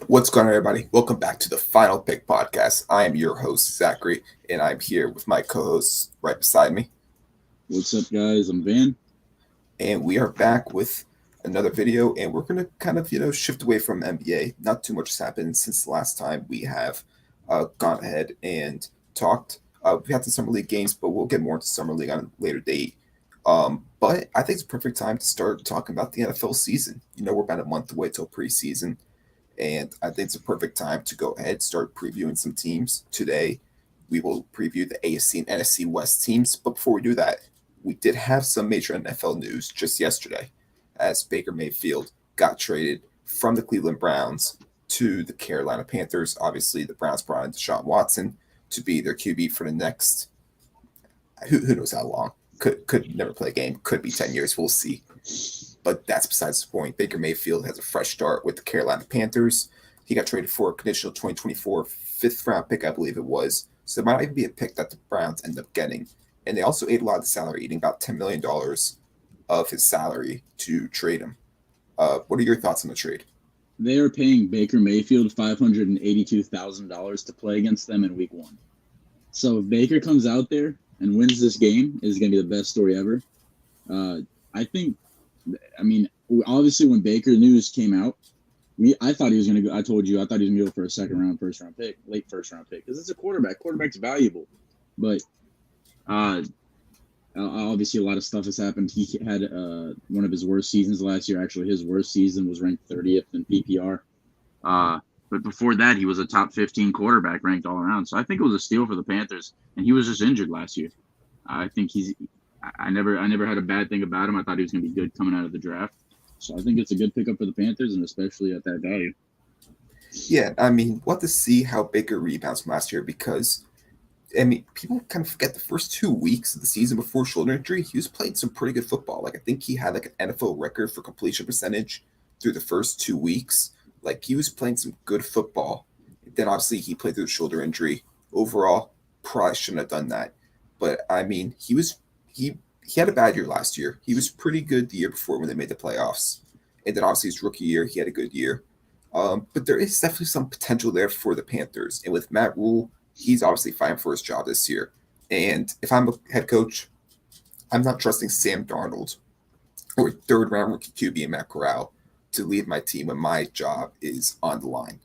What's going on, everybody? Welcome back to the Final Pick Podcast. I am your host, Zachary, and I'm here with my co hosts right beside me. What's up, guys? I'm Van. And we are back with another video, and we're going to kind of, shift away from NBA. Not too much has happened since the last time we have gone ahead and talked. We had some Summer League games, but we'll get more into Summer League on a later date. But I think it's a perfect time to start talking about the NFL season. We're about a month away till preseason. And I think it's a perfect time to go ahead and start previewing some teams. Today, we will preview the AFC and NFC West teams. But before we do that, we did have some major NFL news just yesterday as Baker Mayfield got traded from the Cleveland Browns to the Carolina Panthers. Obviously, the Browns brought in Deshaun Watson to be their QB for the next, who knows how long. Could never play a game. Could be 10 years. We'll see. But that's besides the point. Baker Mayfield has a fresh start with the Carolina Panthers. He got traded for a conditional 2024 fifth-round pick, I believe it was. So there might even be a pick that the Browns end up getting. And they also ate a lot of the salary, eating about $10 million of his salary to trade him. What are your thoughts on the trade? They are paying Baker Mayfield $582,000 to play against them in Week 1. So if Baker comes out there and wins this game, it's going to be the best story ever. Obviously, when Baker news came out, I thought he was going to go. I told you, I thought he was going to go for a first round pick, late first round pick, because it's a quarterback. Quarterback's valuable. But obviously, a lot of stuff has happened. He had one of his worst seasons last year. Actually, his worst season was ranked 30th in PPR. But before that, he was a top 15 quarterback ranked all around. So I think it was a steal for the Panthers. And he was just injured last year. I think I never had a bad thing about him. I thought he was going to be good coming out of the draft. So I think it's a good pickup for the Panthers, and especially at that value. Yeah, we'll have to see how Baker rebounds from last year because, people kind of forget the first 2 weeks of the season before shoulder injury, he was playing some pretty good football. I think he had an NFL record for completion percentage through the first 2 weeks. He was playing some good football. Then obviously he played through the shoulder injury. Overall, probably shouldn't have done that. But he had a bad year last year. He was pretty good the year before when they made the playoffs. And then obviously his rookie year, he had a good year. But there is definitely some potential there for the Panthers. And with Matt Rule, he's obviously fighting for his job this year. And if I'm a head coach, I'm not trusting Sam Darnold or third-round rookie QB and Matt Corral to lead my team when my job is on the line.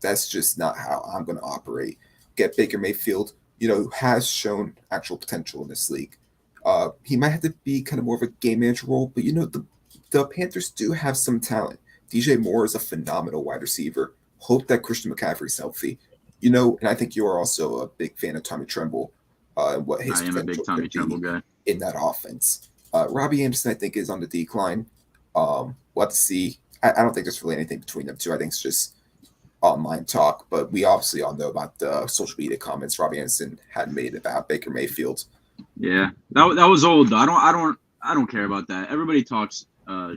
That's just not how I'm going to operate. Get Baker Mayfield, who has shown actual potential in this league. He might have to be kind of more of a game manager role, but the Panthers do have some talent. DJ Moore is a phenomenal wide receiver. Hope that Christian McCaffrey's healthy. And I think you are also a big fan of Tommy Tremble and what his potential. I am a big Tommy Tremble guy in that offense. Robbie Anderson, I think, is on the decline. Let's see. I don't think there's really anything between them two. I think it's just online talk, but we obviously all know about the social media comments Robbie Anderson had made about Baker Mayfield. Yeah, that was old though. I don't care about that. Everybody talks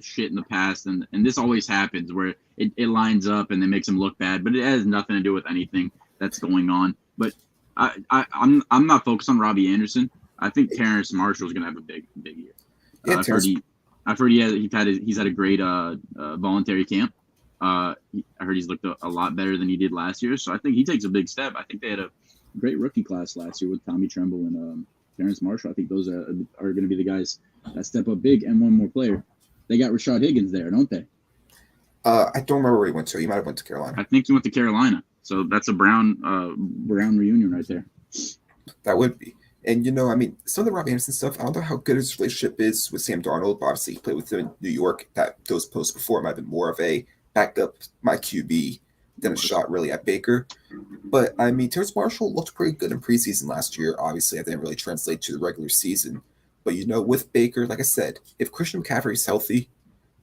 shit in the past, and this always happens where it lines up and it makes them look bad, but it has nothing to do with anything that's going on. But I'm not focused on Robbie Anderson. I think Terrace Marshall is gonna have a big year. Yeah, I've heard he's had a great voluntary camp. I heard he's looked a lot better than he did last year, so I think he takes a big step. I think they had a great rookie class last year with Tommy Tremble and Terrace Marshall. I think those are going to be the guys that step up big. And one more player, they got Rashad Higgins there, don't they? I don't remember where he went to. He might have went to Carolina. I think he went to Carolina. So that's a Brown reunion right there. That would be. And, some of the Robbie Anderson stuff, I don't know how good his relationship is with Sam Darnold. But obviously, he played with him in New York. Those posts before might have been more of a backup my QB than a shot really at Baker. But, Terrace Marshall looked pretty good in preseason last year. Obviously, I didn't really translate to the regular season. But, with Baker, like I said, if Christian McCaffrey is healthy,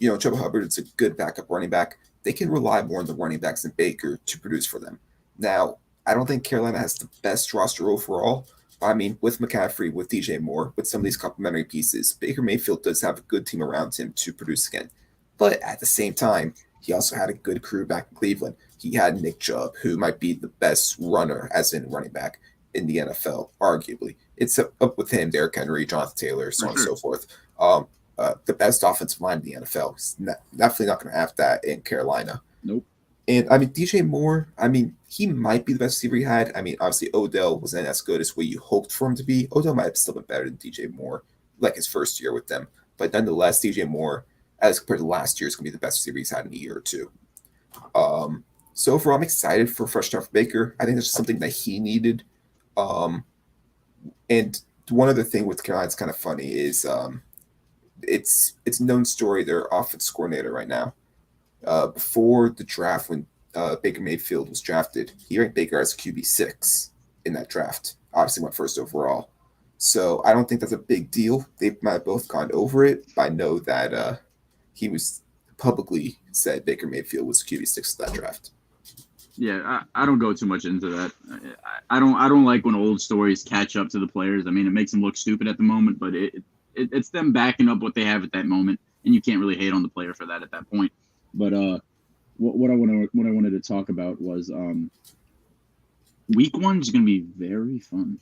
Chuba Hubbard is a good backup running back. They can rely more on the running backs than Baker to produce for them. Now, I don't think Carolina has the best roster overall. With McCaffrey, with DJ Moore, with some of these complementary pieces, Baker Mayfield does have a good team around him to produce again. But at the same time, he also had a good crew back in Cleveland. He had Nick Chubb, who might be the best runner, as in running back, in the NFL, arguably. It's up with him, Derrick Henry, Jonathan Taylor, so on and so forth. The best offensive line in the NFL. He's definitely not going to have that in Carolina. Nope. And I mean, DJ Moore, I mean, he might be the best receiver he had. I mean, obviously, Odell wasn't as good as what you hoped for him to be. Odell might have still been better than DJ Moore, like his first year with them. But nonetheless, DJ Moore, as compared to last year, is going to be the best receiver he's had in a year or two. So overall, I'm excited for fresh start for Baker. I think that's something that he needed. Um, and one other thing with Carolina's kind of funny is it's known story. Their offense coordinator right now. Before the draft, when Baker Mayfield was drafted, he ranked Baker as QB6 in that draft. Obviously, went first overall. So I don't think that's a big deal. They might have both gone over it, but I know that he was publicly said Baker Mayfield was QB6 in that draft. Yeah, I don't go too much into that. I don't like when old stories catch up to the players. I mean, it makes them look stupid at the moment, but it's them backing up what they have at that moment, and you can't really hate on the player for that at that point. But what I wanted to talk about was week 1 is going to be very fun,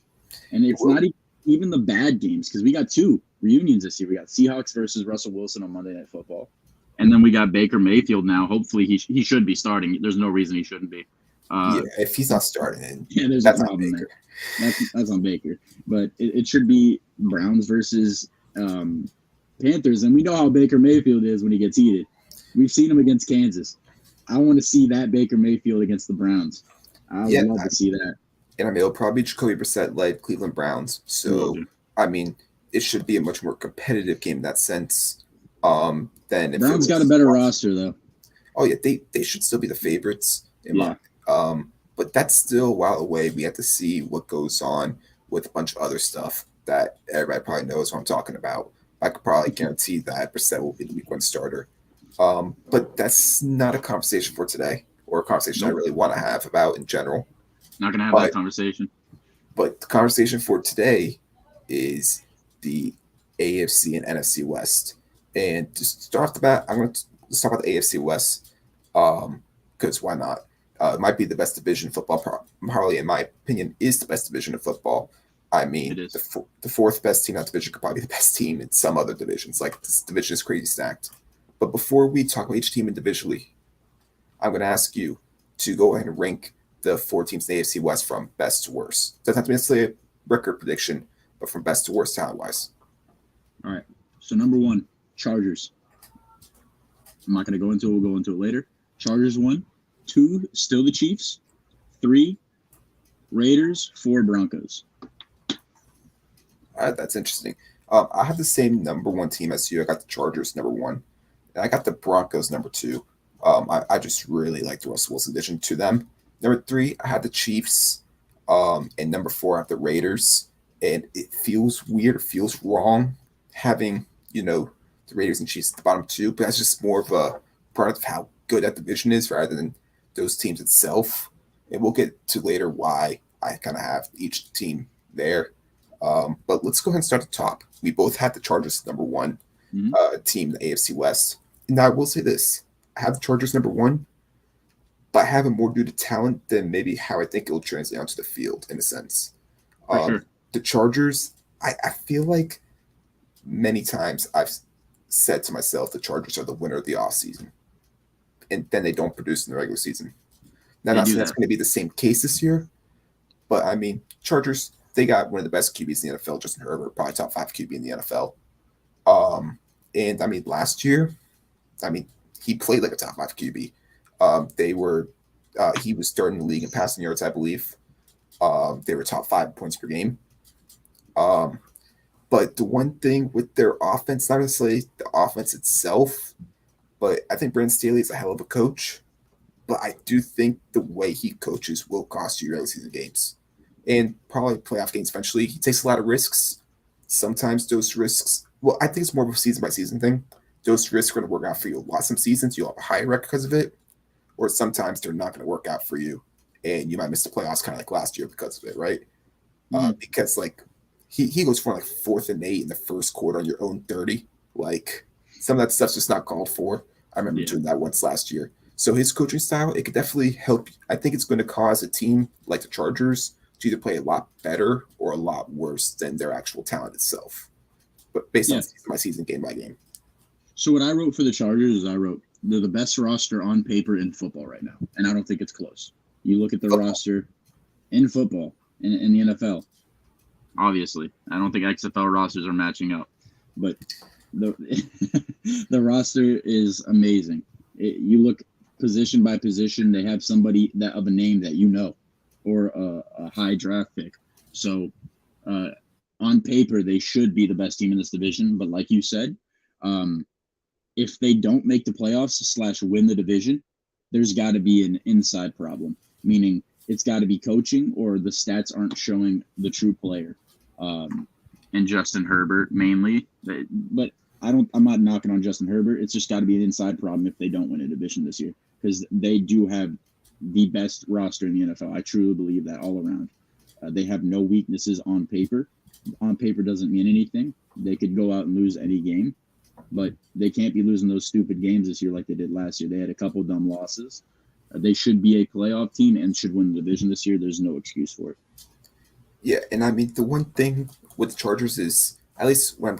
and it's not even the bad games because we got 2 reunions this year. We got Seahawks versus Russell Wilson on Monday Night Football. And then we got Baker Mayfield now. Hopefully he should be starting. There's no reason he shouldn't be. If he's not starting, there's a problem there. That's on Baker. But it should be Browns versus Panthers. And we know how Baker Mayfield is when he gets heated. We've seen him against Kansas. I want to see that Baker Mayfield against the Browns. I would love to see that. And I mean, it'll probably be Jacoby Brissett-led Cleveland Browns. So, I mean, it should be a much more competitive game in that sense. Then if Browns got a better roster though. Oh yeah, they should still be the favorites. But that's still a while away. We have to see what goes on with a bunch of other stuff that everybody probably knows what I'm talking about. I could probably guarantee that Brissett will be the week 1 starter. But that's not a conversation for today, or a conversation I really want to have about in general. Not gonna have that conversation. But the conversation for today is the AFC and NFC West. And to start the bat, I'm going to talk about the AFC West because why not? It might be the best division in football. Probably, in my opinion, is the best division of football. I mean, the 4th best team in that division could probably be the best team in some other divisions. Like, this division is crazy stacked. But before we talk about each team individually, I'm going to ask you to go ahead and rank the 4 teams in the AFC West from best to worst. Doesn't have to be necessarily a record prediction, but from best to worst talent-wise. All right. So number 1. Chargers. I'm not going to go into it. We'll go into it later. Chargers 1. 2, still the Chiefs. 3, Raiders. 4, Broncos. All right, that's interesting. I have the same number 1 team as you. I got the Chargers number 1. And I got the Broncos number 2. I just really like the Russell Wilson addition to them. Number 3, I had the Chiefs. And number 4, I have the Raiders. And it feels weird. It feels wrong having, the Raiders and Chiefs at the bottom 2, but that's just more of a product of how good that division is rather than those teams itself. And we'll get to later why I kind of have each team there. But let's go ahead and start at the top. We both had the Chargers number 1 team in the AFC West. And I will say this. I have the Chargers number 1, but I have it more due to talent than maybe how I think it will translate onto the field in a sense. Sure. The Chargers, I feel like many times I've said to myself the Chargers are the winner of the offseason, and then they don't produce in the regular season. Now, I'm not saying that's going to be the same case this year, but I mean, Chargers, they got one of the best QBs in the NFL, Justin Herbert, probably top 5 QB in the NFL. And I mean, last year, he played like a top 5 QB. He was third in the league in passing yards, I believe. They were top 5 points per game. But the one thing with their offense, not necessarily the offense itself, but I think Brandon Staley is a hell of a coach. But I do think the way he coaches will cost you regular season games and probably playoff games eventually. He takes a lot of risks. Sometimes those risks, well, I think it's more of a season by season thing. Those risks are going to work out for you a lot. Some seasons you'll have a higher record because of it, or sometimes they're not going to work out for you and you might miss the playoffs kind of like last year because of it, right? Because like he goes for like 4th and 8 in the first quarter on your own 30. Like some of that stuff's just not called for. I remember doing that once last year. So his coaching style, it could definitely help. I think it's going to cause a team like the Chargers to either play a lot better or a lot worse than their actual talent itself. But based on season by season, game by game. So what I wrote for the Chargers is I wrote they're the best roster on paper in football right now, and I don't think it's close. You look at the roster in football in the NFL. Obviously, I don't think XFL rosters are matching up, but the the roster is amazing. You look position by position, they have somebody that of a name that you know, or a high draft pick. So on paper, they should be the best team in this division. But like you said, if they don't make the playoffs / win the division, there's got to be an inside problem, meaning it's got to be coaching or the stats aren't showing the true player. And Justin Herbert mainly, but I'm not knocking on Justin Herbert. It's just got to be an inside problem if they don't win a division this year, because they do have the best roster in the NFL. I truly believe that all around. They have no weaknesses on paper. On paper doesn't mean anything. They could go out and lose any game, but they can't be losing those stupid games this year like they did last year. They had a couple dumb losses. They should be a playoff team and should win the division this year. There's no excuse for it. Yeah, and I mean, the one thing with the Chargers is, at least when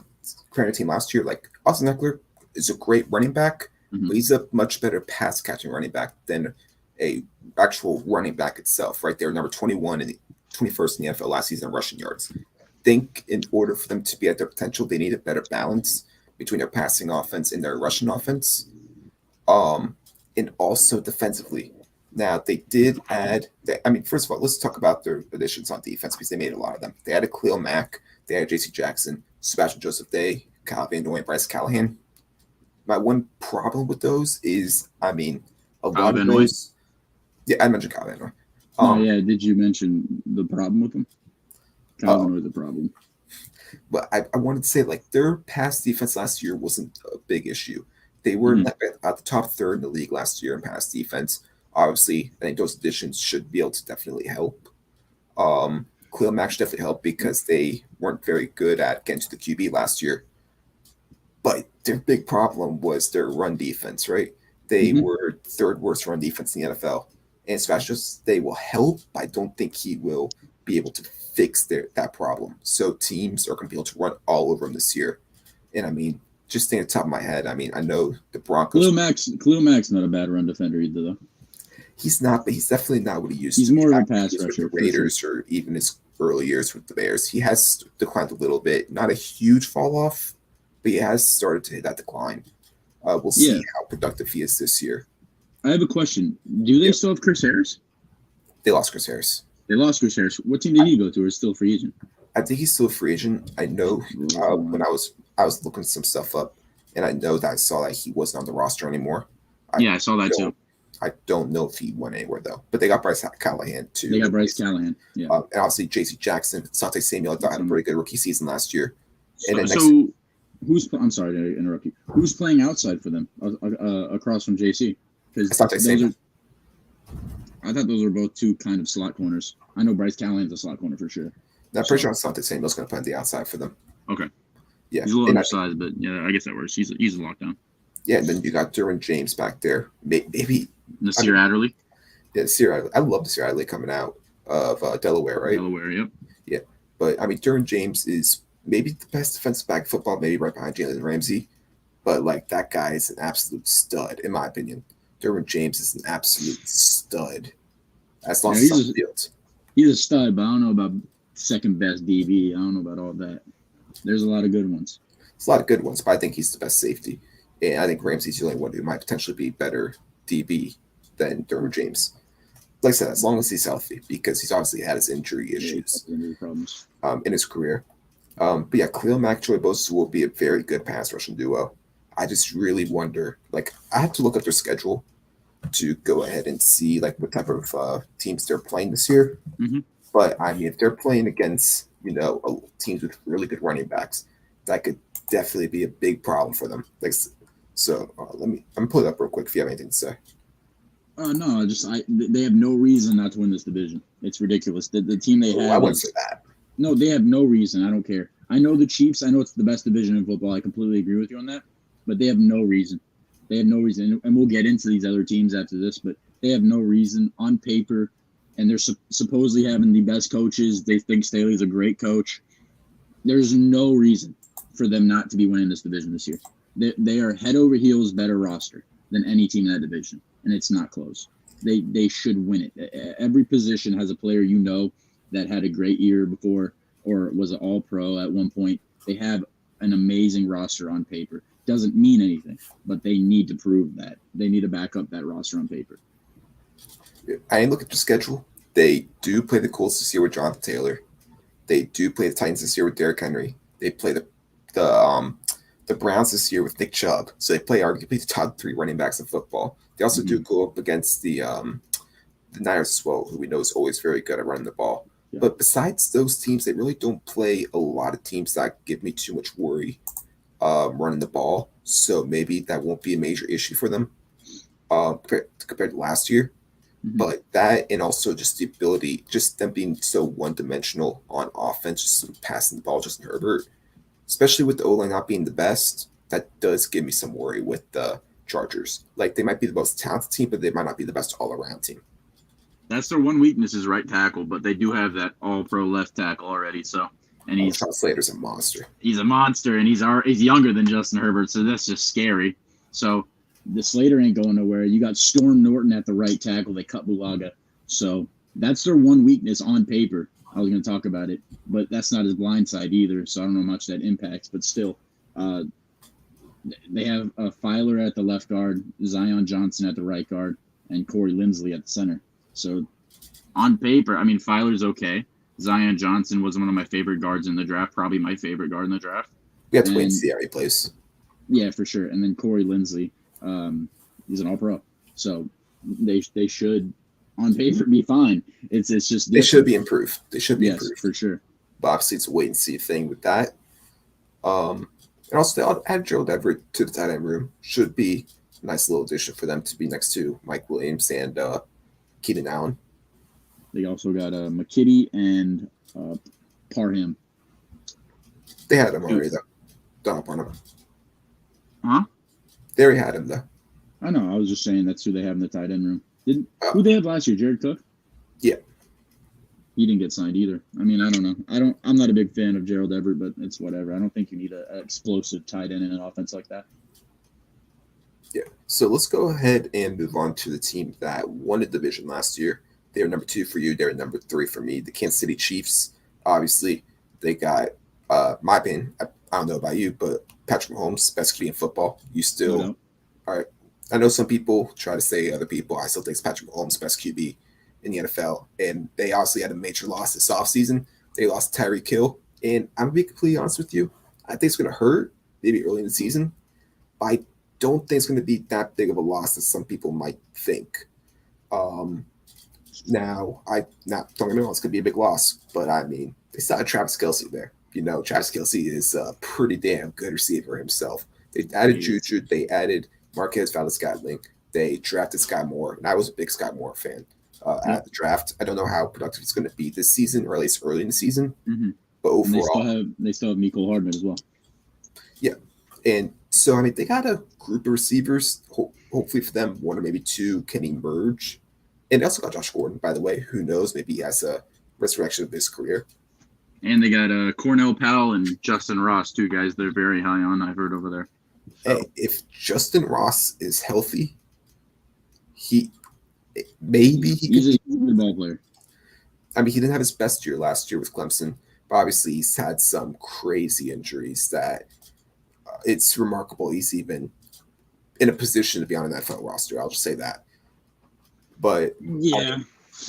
creating a team last year, like Austin Eckler is a great running back, but he's a much better pass catching running back than a actual running back itself. Right, they were number 21 and 21st in the NFL last season in rushing yards. I think in order for them to be at their potential, they need a better balance between their passing offense and their rushing offense, and also defensively. Now, they did add, first of all, let's talk about their additions on defense because they made a lot of them. They added Khalil Mack, they added J.C. Jackson, Sebastian Joseph Day, Kyle Van Noy, Bryce Callahan. My one problem with those is, a lot of those. Yeah, I mentioned Kyle Van Noy. Did you mention the problem with them? Kyle Van Noy, the problem. But I wanted to say, like, their pass defense last year wasn't a big issue. They were at the top third in the league last year in pass defense. Obviously, I think those additions should be able to definitely help. Khalil Mack should definitely help because they weren't very good at getting to the QB last year. But their big problem was their run defense, right? They were third worst run defense in the NFL. And Sebastian, they will help, but I don't think he will be able to fix that problem. So teams are going to be able to run all over him this year. And just thinking at the top of my head, I know the Broncos. Khalil Mack's not a bad run defender either, though. He's not, but he's definitely not what he used to be. He's more of a pass rusher with the Raiders or even his early years with the Bears. He has declined a little bit. Not a huge fall off, but he has started to hit that decline. We'll see how productive he is this year. I have a question. Do they still have Chris Harris? They lost Chris Harris. What team did he go to, or is still a free agent? I think he's still a free agent. I know when I was looking some stuff up, and I know that I saw that he wasn't on the roster anymore. I saw that too. I don't know if he went anywhere, though. But they got Bryce Callahan, too. They got Bryce Callahan, yeah. And obviously, J.C. Jackson, Sante Samuel, I thought had a pretty good rookie season last year. I'm sorry to interrupt you. Who's playing outside for them across from J.C.? Sante Samuel. I thought those were both two kind of slot corners. I know Bryce Callahan's a slot corner for sure. I'm pretty sure Sante Samuel's going to play on the outside for them. Okay. Yeah. He's a little undersized, but yeah, I guess that works. He's a lockdown. Yeah, and then you got Derwin James back there. Maybe Nasir Adderley. Yeah, Nasir Adderley. I love Nasir Adderley coming out of Delaware, right? Delaware, yep. Yeah, but Derwin James is maybe the best defensive back in football, maybe right behind Jalen Ramsey. But that guy is an absolute stud, in my opinion. Derwin James is an absolute stud. As long as he's on the field. He's a stud, but I don't know about second best DB. I don't know about all that. There's a lot of good ones. There's a lot of good ones, but I think he's the best safety. And I think Ramsey's the only one who might potentially be better DB than Derwin James. Like I said, as long as he's healthy, because he's obviously had his injury issues in his career. But yeah, Khalil Mack, Joey Bosa will be a very good pass rushing duo. I just really wonder, I have to look up their schedule to go ahead and see what type of teams they're playing this year. But if they're playing against teams with really good running backs, that could definitely be a big problem for them. I'm gonna pull it up real quick if you have anything to say. No, they have no reason not to win this division. It's ridiculous. The team they have. I wouldn't say that. No, they have no reason. I don't care. I know the Chiefs. I know it's the best division in football. I completely agree with you on that. But they have no reason. And we'll get into these other teams after this. But they have no reason on paper, and they're supposedly having the best coaches. They think Staley's a great coach. There's no reason for them not to be winning this division this year. They are head over heels better roster. than any team in that division, and it's not close. They should win it. Every position has a player that had a great year before or was an All-Pro at one point. They have an amazing roster on paper. Doesn't mean anything, but they need to prove that. They need to back up that roster on paper. I look at the schedule. They do play the Colts this year with Jonathan Taylor. They do play the Titans this year with Derrick Henry. They play the Browns this year with Nick Chubb. So they play arguably the top 3 running backs in football. They also do go up against the Niners as well, who we know is always very good at running the ball. Yeah. But besides those teams, they really don't play a lot of teams that give me too much worry running the ball. So maybe that won't be a major issue for them compared to last year. But that, and also just the ability, just them being so one-dimensional on offense, just passing the ball, Justin Herbert, especially with the O-line not being the best, that does give me some worry with the Chargers. Like, they might be the most talented team, but they might not be the best all-around team. That's their one weakness is right tackle, but they do have that all-pro left tackle already. So, and Sean Slater's a monster. He's a monster, and he's younger than Justin Herbert, so that's just scary. So the Slater ain't going nowhere. You got Storm Norton at the right tackle. They cut Bulaga. So that's their one weakness on paper. I was going to talk about it, but that's not his blind side either. So I don't know how much that impacts, but still, they have a Filer at the left guard, Zion Johnson at the right guard, and Corey Linsley at the center. So on paper, I mean, Filer's okay. Zion Johnson was one of my favorite guards in the draft, probably my favorite guard in the draft. We have to wait and see how he plays. Yeah, for sure. And then Corey Linsley. He's an all-pro, so they should, on paper, be fine. It's just different. They should be improved. They should be improved for sure. But obviously, it's a wait and see thing with that. And also, they add Gerald Everett to the tight end room. Should be a nice little addition for them to be next to Mike Williams and Keenan Allen. They also got McKitty and Parham. They had him already, though. Don't up on him. Huh? They already had him, though. I know. I was just saying that's who they have in the tight end room. Who they had last year? Jared Cook? Yeah. He didn't get signed either. I mean, I don't know. I'm not a big fan of Gerald Everett, but it's whatever. I don't think you need an explosive tight end in an offense like that. Yeah. So let's go ahead and move on to the team that won the division last year. They were number 2 for you. They were number 3 for me. The Kansas City Chiefs. Obviously, they got my opinion. I don't know about you, but Patrick Mahomes, best QB in football. You still all right. I know some people try to say other people. I still think it's Patrick Mahomes, best QB in the NFL. And they obviously had a major loss this offseason. They lost Tyreek Hill. And I'm going to be completely honest with you. I think it's going to hurt maybe early in the season. But I don't think it's going to be that big of a loss as some people might think. Now, don't get me wrong, it's going to be a big loss. But, I mean, they still had Travis Kelce there. You know, Travis Kelce is a pretty damn good receiver himself. They added Juju. They added Marquez Valdes-Scantling. They drafted Sky Moore, and I was a big Sky Moore fan at the draft. I don't know how productive he's going to be this season, or at least early in the season. But overall, they still have Mecole Hardman as well. Yeah, and so I mean, they got a group of receivers. Hopefully for them, 1 or maybe 2 can emerge. And they also got Josh Gordon, by the way. Who knows? Maybe he has a resurrection of his career. And they got Cornell Powell and Justin Ross, 2 guys they're very high on, I've heard over there. So. Hey, if Justin Ross is healthy, he's a good ball player. I mean, he didn't have his best year last year with Clemson, but obviously he's had some crazy injuries that it's remarkable he's even in a position to be on an NFL roster. I'll just say that. But yeah,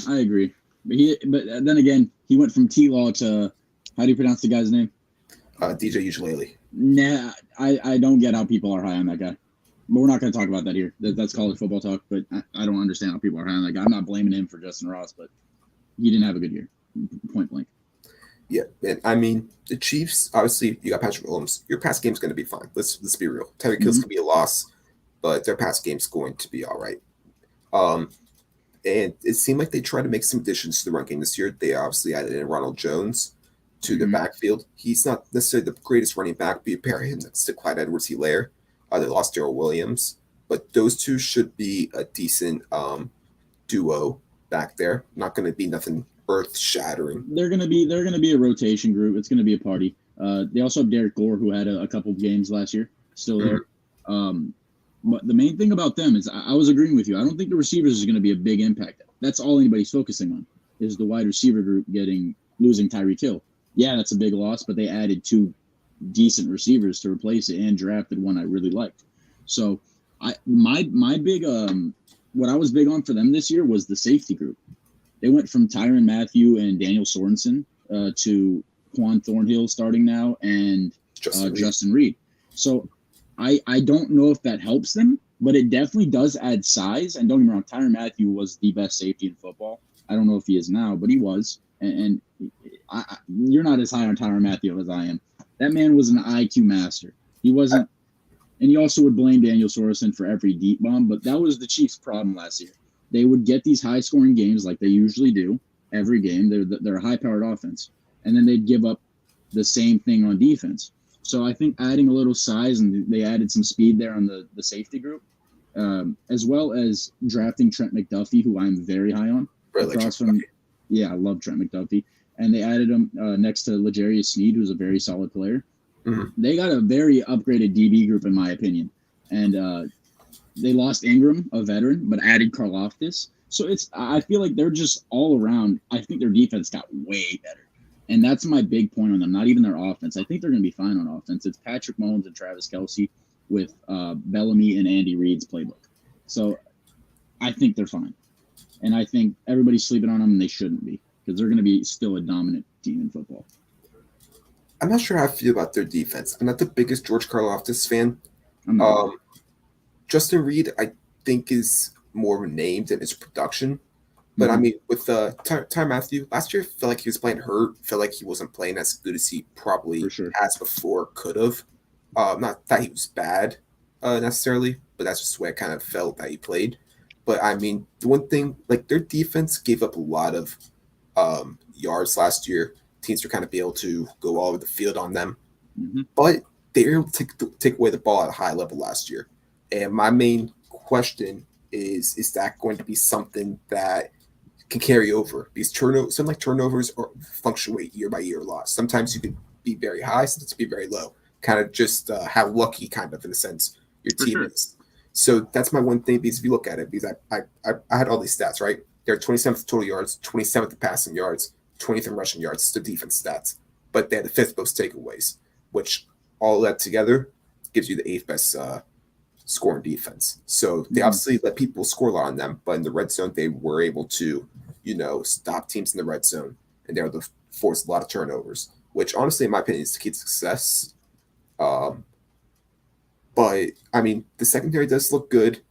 I agree. But then again, he went from T-Law to, how do you pronounce the guy's name? DJ Ujalele. Nah, I don't get how people are high on that guy. But we're not going to talk about that here. That's college football talk, but I don't understand how people are high on that guy. I'm not blaming him for Justin Ross, but he didn't have a good year, point blank. Yeah, and I mean, the Chiefs, obviously, you got Patrick Mahomes. Your pass game's going to be fine. Let's be real. Tyreek Hill's going to be a loss, but their pass game's going to be all right. And it seemed like they tried to make some additions to the run game this year. They obviously added in Ronald Jones to the backfield. He's not necessarily the greatest running back, but you pair him next to Clyde Edwards-Helaire. They lost Darrell Williams, but those 2 should be a decent duo back there. Not going to be nothing earth-shattering. They're going to be a rotation group. It's going to be a party. They also have Derek Gore, who had a couple of games last year, still there. But the main thing about them is I was agreeing with you. I don't think the receivers is going to be a big impact. That's all anybody's focusing on is the wide receiver group losing Tyreek Hill. Yeah, that's a big loss, but they added two decent receivers to replace it and drafted one I really liked. So my big what I was big on for them this year was the safety group. They went from Tyrann Mathieu and Daniel Sorensen to Quan Thornhill starting now and Justin Reed. So I don't know if that helps them, but it definitely does add size. And don't get me wrong, Tyrann Mathieu was the best safety in football. I don't know if he is now, but he was. And you're not as high on Tyrann Mathieu as I am. That man was an IQ master. He wasn't, and you also would blame Daniel Sorensen for every deep bomb, but that was the Chiefs' problem last year. They would get these high-scoring games like they usually do every game. They're a high-powered offense, and then they'd give up the same thing on defense. So I think adding a little size, and they added some speed there on the safety group, as well as drafting Trent McDuffie, who I'm very high on. Yeah, I love Trent McDuffie. And they added him next to L'Jarius Sneed, who's a very solid player. Mm-hmm. They got a very upgraded DB group, in my opinion. And they lost Ingram, a veteran, but added Karlaftis. So I feel like they're just all around. I think their defense got way better. And that's my big point on them, not even their offense. I think they're going to be fine on offense. It's Patrick Mahomes and Travis Kelce with Bellamy and Andy Reid's playbook. So I think they're fine. And I think everybody's sleeping on them, and they shouldn't be, because they're going to be still a dominant team in football. I'm not sure how I feel about their defense. I'm not the biggest George Karlaftis fan. Justin Reid, I think, is more of a name than his production. But, I mean, with Tyrann Mathieu, last year, I felt like he was playing hurt. Felt like he wasn't playing as good as he probably has before, could have. Not that he was bad necessarily, but that's just the way I kind of felt that he played. But, I mean, the one thing, like, their defense gave up a lot of yards last year. Teams were kind of be able to go all over the field on them. Mm-hmm. But they were able to take away the ball at a high level last year. And my main question is that going to be something that can carry over? These turnovers fluctuate year by year a lot. Sometimes you can be very high, sometimes you can be very low. Kind of just how lucky, kind of, in a sense, your team is. So that's my one thing, because if you look at it, because I had all these stats, right? They're 27th total yards, 27th in passing yards, 20th in rushing yards. It's the defense stats. But they had the 5th most takeaways, which all that together gives you the 8th best scoring defense. So they obviously let people score a lot on them, but in the red zone, they were able to, stop teams in the red zone, and they were able to force a lot of turnovers, which honestly, in my opinion, is the key to success. But, I mean, the secondary does look good.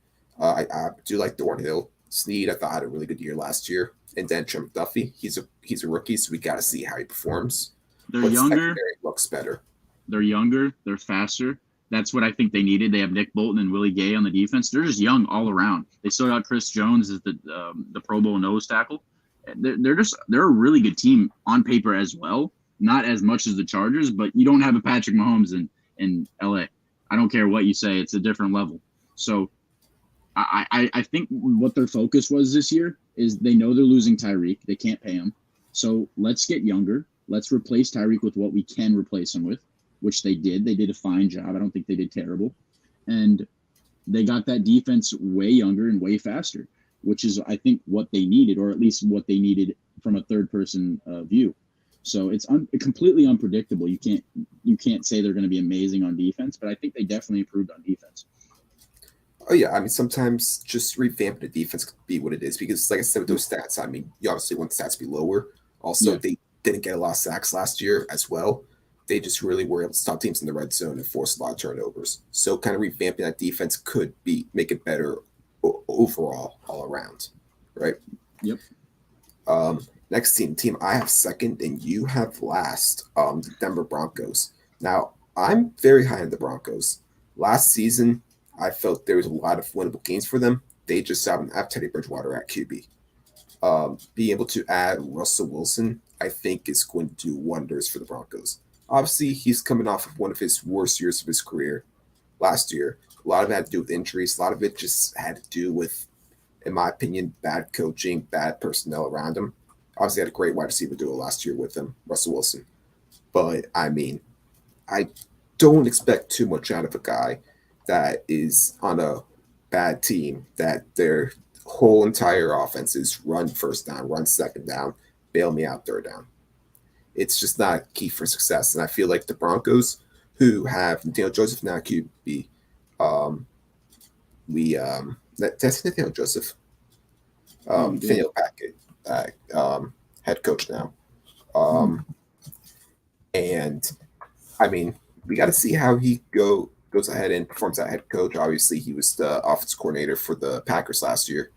I do like Thornhill. Sneed, I thought, had a really good year last year. And then Trent McDuffie, he's a rookie, so we got to see how he performs. They're younger. Looks better. They're younger. They're faster. That's what I think they needed. They have Nick Bolton and Willie Gay on the defense. They're just young all around. They still got Chris Jones as the Pro Bowl nose tackle. They're a really good team on paper as well. Not as much as the Chargers, but you don't have a Patrick Mahomes in LA. I don't care what you say. It's a different level. So I think what their focus was this year is they know they're losing Tyreek. They can't pay him. So let's get younger. Let's replace Tyreek with what we can replace him with, which they did. They did a fine job. I don't think they did terrible. And they got that defense way younger and way faster, which is, I think, what they needed, or at least what they needed from a third-person view. So it's completely unpredictable. You can't say they're going to be amazing on defense, but I think they definitely improved on defense. Oh, yeah. I mean, sometimes just revamping the defense could be what it is, because, like I said, with those stats, I mean, you obviously want the stats to be lower. Also, They didn't get a lot of sacks last year as well. They just really were able to stop teams in the red zone and force a lot of turnovers. So kind of revamping that defense could make it better overall, all around, right? Yep. Next team I have second and you have last, the Denver Broncos. Now, I'm very high on the Broncos. Last season, I felt there was a lot of winnable games for them. They just haven't have Teddy Bridgewater at QB. Being able to add Russell Wilson, I think, is going to do wonders for the Broncos. Obviously, he's coming off of one of his worst years of his career last year. A lot of it had to do with injuries. A lot of it just had to do with, in my opinion, bad coaching, bad personnel around him. Obviously, had a great wide receiver duo last year with him, Russell Wilson. But, I mean, I don't expect too much out of a guy that is on a bad team that their whole entire offense is run first down, run second down, bail me out third down. It's just not key for success. And I feel like the Broncos, who have Nathaniel Joseph now QB, um, that's Nathaniel Joseph, Nathaniel Packett, head coach now. And I mean, we got to see how he goes ahead and performs at head coach. Obviously, he was the offense coordinator for the Packers last year.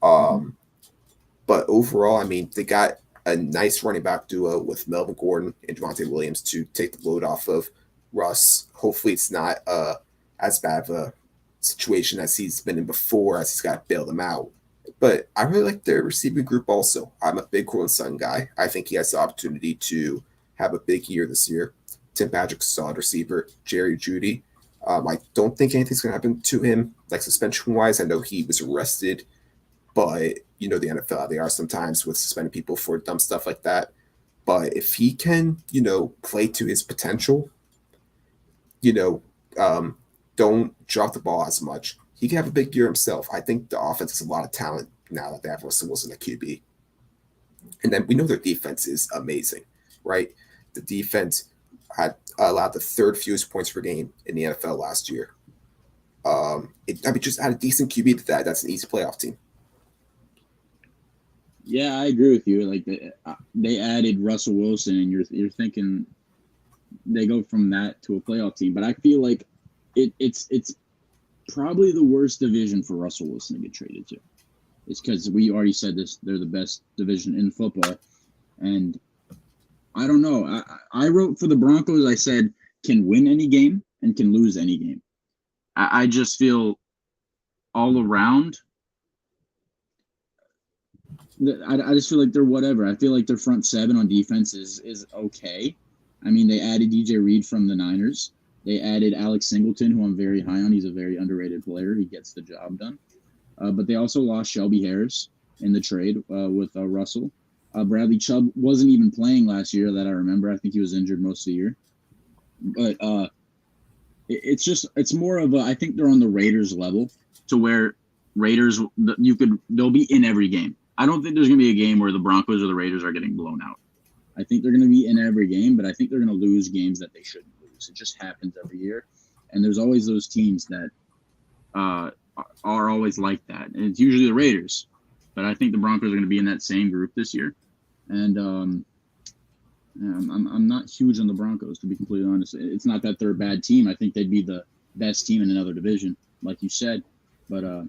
But overall, I mean, they got a nice running back duo with Melvin Gordon and Javonte Williams to take the load off of Russ. Hopefully, it's not as bad of a situation as he's been in before, as he's got to bail them out. But I really like their receiving group also. I'm a big Cortland Sutton guy. I think he has the opportunity to have a big year this year. Tim Patrick's a solid receiver. Jerry Jeudy. I don't think anything's going to happen to him, like suspension-wise. I know he was arrested, but you know the NFL, they are sometimes with suspending people for dumb stuff like that. But if he can, play to his potential, don't drop the ball as much, he can have a big year himself. I think the offense has a lot of talent now that they have Russell Wilson at QB. And then we know their defense is amazing, right? The defense had allowed the third fewest points per game in the NFL last year. Just add a decent QB to that. That's an easy playoff team. Yeah, I agree with you. Like they added Russell Wilson, and you're thinking they go from that to a playoff team. But I feel like it's probably the worst division for Russell Wilson to get traded to. It's because we already said this; they're the best division in football, and I don't know. I wrote for the Broncos. I said can win any game and can lose any game. I just feel all around. I just feel like they're whatever. I feel like their front seven on defense is okay. I mean, they added DJ Reed from the Niners. They added Alex Singleton, who I'm very high on. He's a very underrated player. He gets the job done. But they also lost Shelby Harris in the trade with Russell. Bradley Chubb wasn't even playing last year that I remember. I think he was injured most of the year. But it's more of a, I think they're on the Raiders level to where Raiders, they'll be in every game. I don't think there's going to be a game where the Broncos or the Raiders are getting blown out. I think they're going to be in every game, but I think they're going to lose games that they shouldn't lose. It just happens every year. And there's always those teams that are always like that. And it's usually the Raiders. But I think the Broncos are going to be in that same group this year. And I'm not huge on the Broncos, to be completely honest. It's not that they're a bad team. I think they'd be the best team in another division, like you said. But I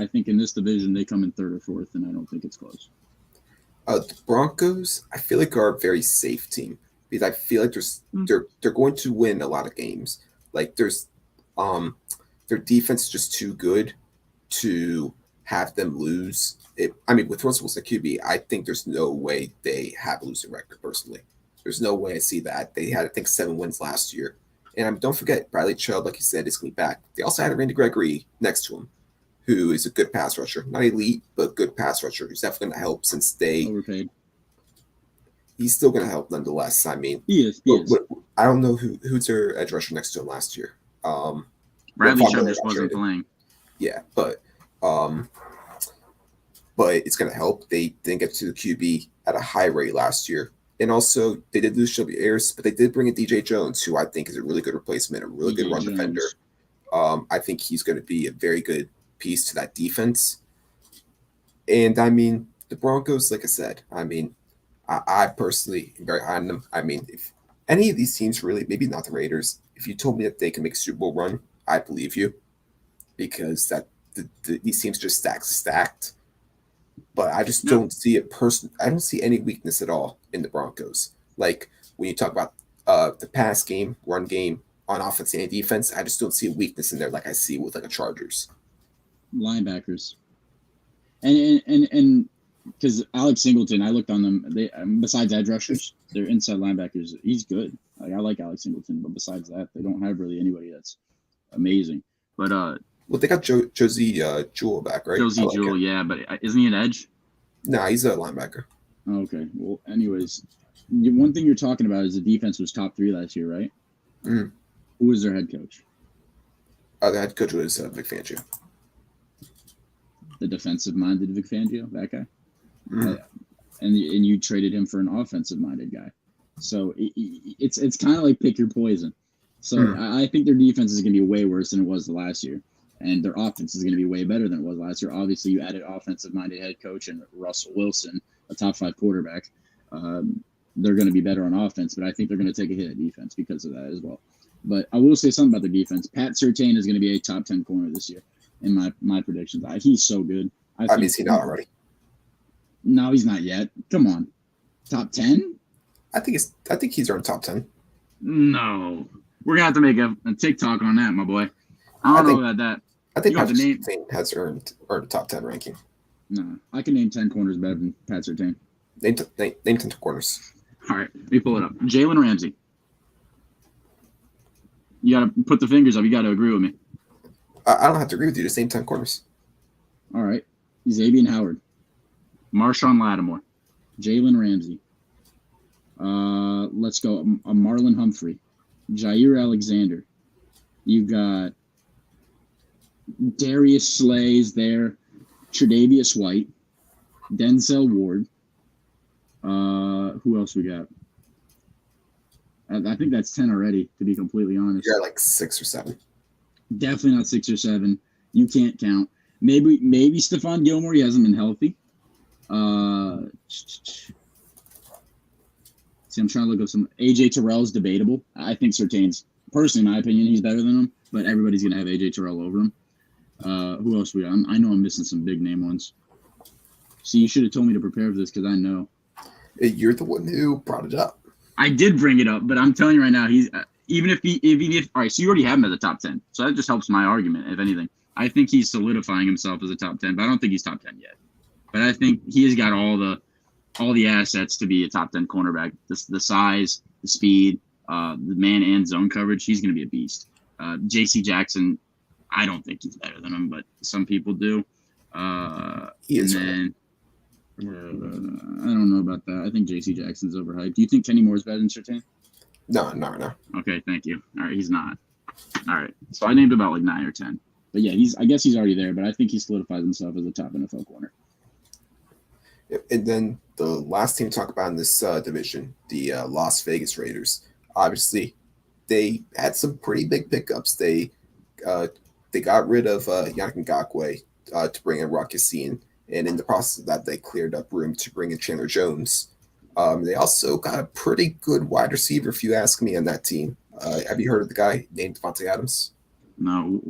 think in this division they come in third or fourth, and I don't think it's close. The Broncos, I feel like, are a very safe team because I feel like they're going to win a lot of games. Like their defense is just too good to have them lose. With Russell Wilson QB, I think there's no way they have a losing record. Personally, there's no way I see that. They had, I think, 7 wins last year, and don't forget Bradley Chubb, like you said, is going to be back. They also had Randy Gregory next to him, who is a good pass rusher, not elite, but good pass rusher. He's definitely going to help since they overpaid. He's still going to help nonetheless. I mean, he is. I don't know who's their edge rusher next to him last year. Bradley Chubb just wasn't playing. Yeah, but it's going to help. They didn't get to the QB at a high rate last year. And also, they did lose Shelby Harris, but they did bring in DJ Jones, who I think is a really good replacement, a really good run defender. I think he's going to be a very good piece to that defense. And, the Broncos, like I said, I personally am very high on them. If any of these teams really, maybe not the Raiders, if you told me that they can make a Super Bowl run, I believe you because these teams just stacked. But I just don't see I don't see any weakness at all in the Broncos. Like when you talk about the pass game, run game on offense and defense, I just don't see a weakness in there like I see with like a Chargers. Linebackers. And because Alex Singleton, I looked on them. They besides edge rushers, they're inside linebackers. He's good. I like Alex Singleton, but besides that, they don't have really anybody that's amazing. But well, they got Josey Jewell back, right? Josey Jewell, yeah, but isn't he an edge? No, he's a linebacker. Okay. Well, anyways, one thing you're talking about is the defense was top 3 last year, right? Mm-hmm. Who was their head coach? The head coach was Vic Fangio. The defensive-minded Vic Fangio, that guy. Mhm. And you traded him for an offensive-minded guy. So it's kind of like pick your poison. So I think their defense is going to be way worse than it was last year, and their offense is going to be way better than it was last year. Obviously, you added offensive-minded head coach and Russell Wilson, a top 5 quarterback. They're going to be better on offense, but I think they're going to take a hit at defense because of that as well. But I will say something about their defense. Pat Surtain is going to be a top 10 corner this year in my predictions. He's so good. I mean, is he not already? No, he's not yet. Come on, top 10? I think he's earned top 10. No, we're gonna have to make a TikTok on that, my boy. I don't know about that. I think Pat Surtain has earned a top 10 ranking. No, I can name 10 corners better than Pat Surtain. Name 10 corners. All right, let me pull it up. Jalen Ramsey. You got to put the fingers up. You got to agree with me. I don't have to agree with you. Just name 10 corners. All right. Xavier Howard. Marshawn Lattimore. Jalen Ramsey. Let's go. Marlon Humphrey. Jair Alexander. You got Darius Slays there. Tre'Davious White. Denzel Ward. Who else we got? I think that's 10 already, to be completely honest. You're at like 6 or 7. Definitely not 6 or 7. You can't count. Maybe Stephon Gilmore. He hasn't been healthy. See, I'm trying to look up some. AJ Terrell's debatable. I think Surtain's, personally, in my opinion, he's better than him. But everybody's gonna have AJ Terrell over him. Who else we got? I know I'm missing some big name ones. See, you should have told me to prepare for this because I know. You're the one who brought it up. I did bring it up, but I'm telling you right now, he's even if all right, so you already have him as a top 10, so that just helps my argument. If anything, I think he's solidifying himself as a top 10, but I don't think he's top 10 yet. But I think he has got all the assets to be a top 10 cornerback. The size, the speed, the man and zone coverage. He's going to be a beast. J.C. Jackson, I don't think he's better than him, but some people do. He is. And then I don't know about that. I think J.C. Jackson's overhyped. Do you think Kenny Moore's better than Surtain? No. Okay, thank you. All right, he's not. All right, so I named about like 9 or 10. But yeah, I guess he's already there, but I think he solidifies himself as a top NFL corner. And then the last team to talk about in this division, the Las Vegas Raiders. Obviously, they had some pretty big pickups. They got rid of Yannick Ngakoue to bring in Rock Ya-Sin, and in the process of that, they cleared up room to bring in Chandler Jones. They also got a pretty good wide receiver, if you ask me, on that team. Have you heard of the guy named Davante Adams? No.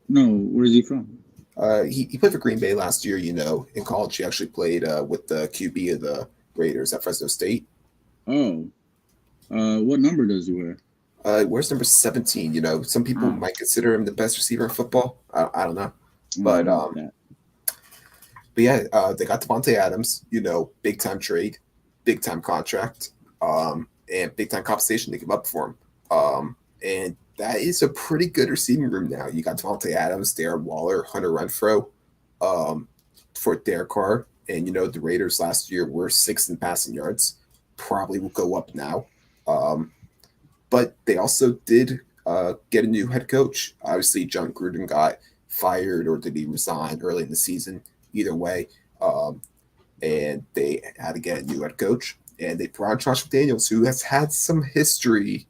Where's he from? He played for Green Bay last year. In college, he actually played with the QB of the Raiders at Fresno State. Oh, what number does he wear? Where's number 17? Some people might consider him the best receiver in football. I don't know, but yeah, they got Davante Adams. Big time trade, big time contract, and big time compensation to give up for him. And that is a pretty good receiving room now. You got Davante Adams, Darren Waller, Hunter Renfrow, for Derek Carr. And, the Raiders last year were 6th in passing yards. Probably will go up now. But they also did get a new head coach. Obviously, John Gruden got fired, or did he resign early in the season? Either way. And they had to get a new head coach. And they brought Josh McDaniels, who has had some history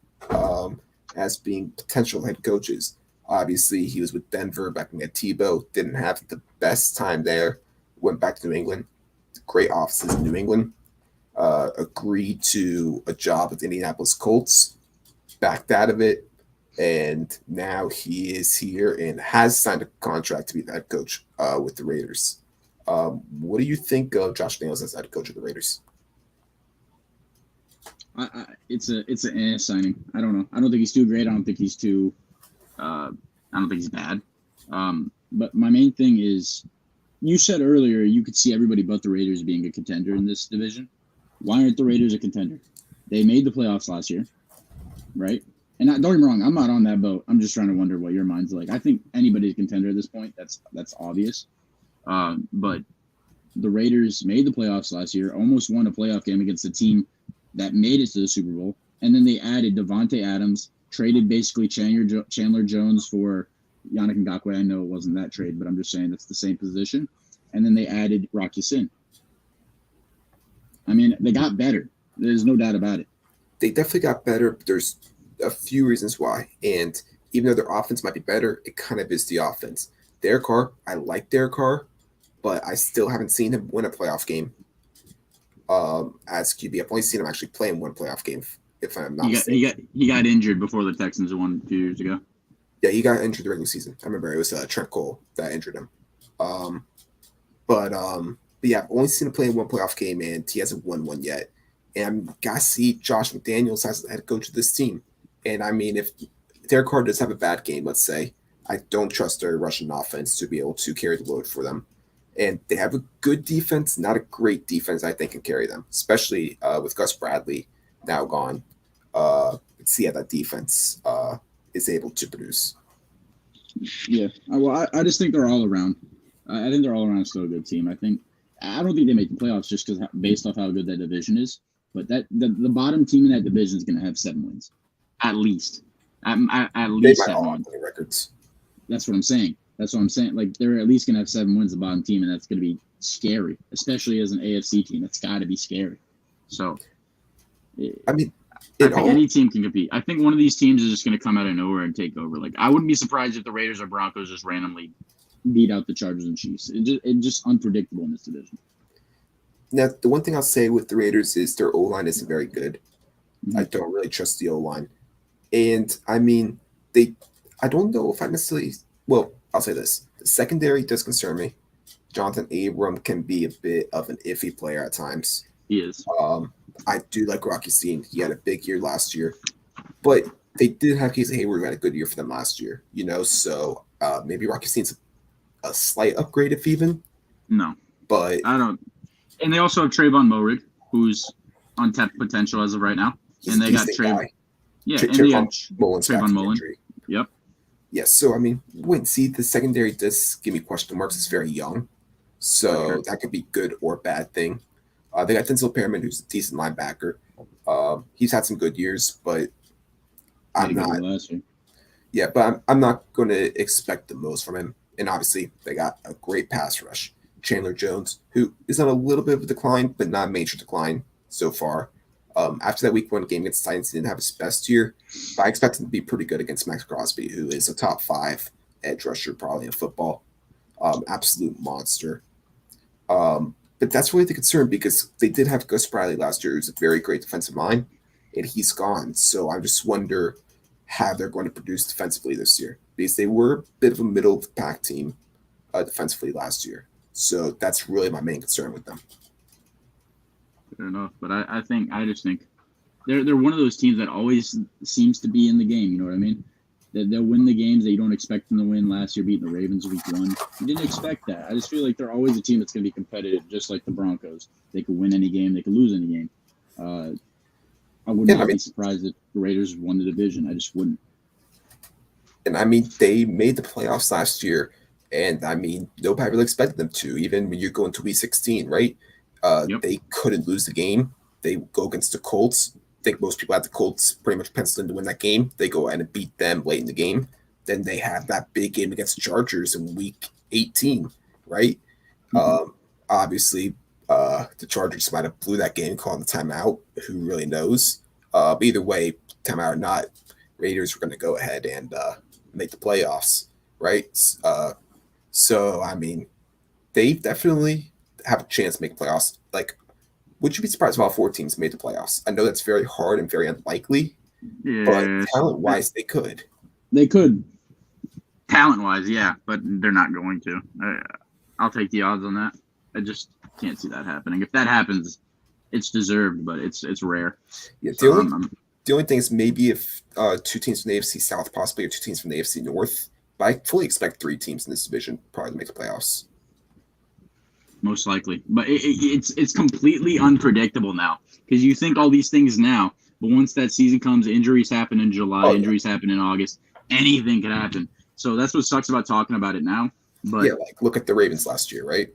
as being potential head coaches. Obviously, he was with Denver back when Tebow. Didn't have the best time there. Went back to New England. Great offices in New England. Agreed to a job with the Indianapolis Colts. Backed out of it. And now he is here and has signed a contract to be the head coach with the Raiders. What do you think of Josh McDaniels as head coach of the Raiders? It's an signing. I don't know. I don't think he's too great. I don't think he's too. I don't think he's bad. But my main thing is, you said earlier you could see everybody but the Raiders being a contender in this division. Why aren't the Raiders a contender? They made the playoffs last year, right? And don't get me wrong, I'm not on that boat. I'm just trying to wonder what your mind's like. I think anybody's a contender at this point. That's obvious. But the Raiders made the playoffs last year, almost won a playoff game against a team that made it to the Super Bowl, and then they added Davante Adams, traded basically Chandler Jones for Yannick Ngakoue. I know it wasn't that trade, but I'm just saying that's the same position. And then they added Rocky Sin. I mean, they got better. There's no doubt about it. They definitely got better, but there's a few reasons why. And even though their offense might be better, it kind of is the offense. Derek Carr, I like Derek Carr, but I still haven't seen him win a playoff game as QB. I've only seen him actually play in one playoff game, if I'm not mistaken. He got injured before the Texans won a few years ago. Yeah, he got injured the regular season. I remember it was Trent Cole that injured him. But yeah, I've only seen him play in one playoff game, and he hasn't won one yet. And I gotta see Josh McDaniels as the head coach of this team. And I mean, if Derek Carr does have a bad game, let's say, I don't trust their Russian offense to be able to carry the load for them. And they have a good defense, not a great defense, I think, can carry them, especially with Gus Bradley now gone. See how that defense is able to produce. Yeah, well, I just think they're all around. I think they're all around still a good team. I don't think they make the playoffs just because based off how good that division is. But that the bottom team in that division is going to have 7 wins, at least. At least they might 7 all wins. have records. That's what I'm saying. Like they're at least going to have 7 wins, the bottom team, and that's going to be scary, especially as an AFC team. That's got to be scary. So, I mean, I think any team can compete. I think one of these teams is just going to come out of nowhere and take over. Like I wouldn't be surprised if the Raiders or Broncos just randomly beat out the Chargers and Chiefs. It's just unpredictable in this division. Now, the one thing I'll say with the Raiders is their O-line isn't very good. Mm-hmm. I don't really trust the O-line. And, I mean, I don't know if I necessarily – well, I'll say this. The secondary does concern me. Jonathan Abram can be a bit of an iffy player at times. He is. I do like Rocky Steen. He had a big year last year. But they did have Casey Hayward who had a good year for them last year, so maybe Rocky Steen's a slight upgrade if even. No. But I don't. And they also have Trayvon Moehrig, who's untapped potential as of right now. And they got Trayvon. Yeah, and they got Trayvon Mullen. Yep. Yeah, so, I mean, wait and see. The secondary does give me question marks. It's very young. So that could be good or bad thing. They got Denzel Perriman, who's a decent linebacker. He's had some good years, but I'm not. Yeah, but I'm not going to expect the most from him. And obviously, they got a great pass rush. Chandler Jones, who is on a little bit of a decline, but not a major decline so far. After that Week 1 game against the Titans, he didn't have his best year, but I expect him to be pretty good against Max Crosby, who is a top 5 edge rusher probably in football. Absolute monster. But that's really the concern because they did have Gus Bradley last year, who's a very great defensive line, and he's gone. So I just wonder how they're going to produce defensively this year because they were a bit of a middle-of-the-pack team defensively last year. So that's really my main concern with them. Fair enough, but I just think they're one of those teams that always seems to be in the game. You know what I mean? They'll win the games that you don't expect them to win. Last year, beating the Ravens Week 1, you didn't expect that. I just feel like they're always a team that's going to be competitive, just like the Broncos. They could win any game, they could lose any game. I would not be surprised if the Raiders won the division. I just wouldn't. And I mean, they made the playoffs last year. And, I mean, nobody really expected them to, even when you're going to Week 16, right? They couldn't lose the game. They go against the Colts. I think most people had the Colts pretty much penciled in to win that game. They go ahead and beat them late in the game. Then they have that big game against the Chargers in Week 18, right? Mm-hmm. Obviously, the Chargers might have blew that game, calling the timeout. Who really knows? But either way, timeout or not, Raiders were going to go ahead and make the playoffs, right? So, I mean, they definitely have a chance to make playoffs. Like, would you be surprised if all 4 teams made the playoffs? I know that's very hard and very unlikely, but talent-wise, they could. They could. Talent-wise, yeah, but they're not going to. I'll take the odds on that. I just can't see that happening. If that happens, it's deserved, but it's rare. Yeah, the only thing is maybe if 2 teams from the AFC South possibly or 2 teams from the AFC North. But I fully expect 3 teams in this division probably to make the playoffs. Most likely. But it's completely unpredictable now because you think all these things now, but once that season comes, injuries happen in July, injuries happen in August. Anything can happen. So that's what sucks about talking about it now. But yeah, like look at the Ravens last year, right?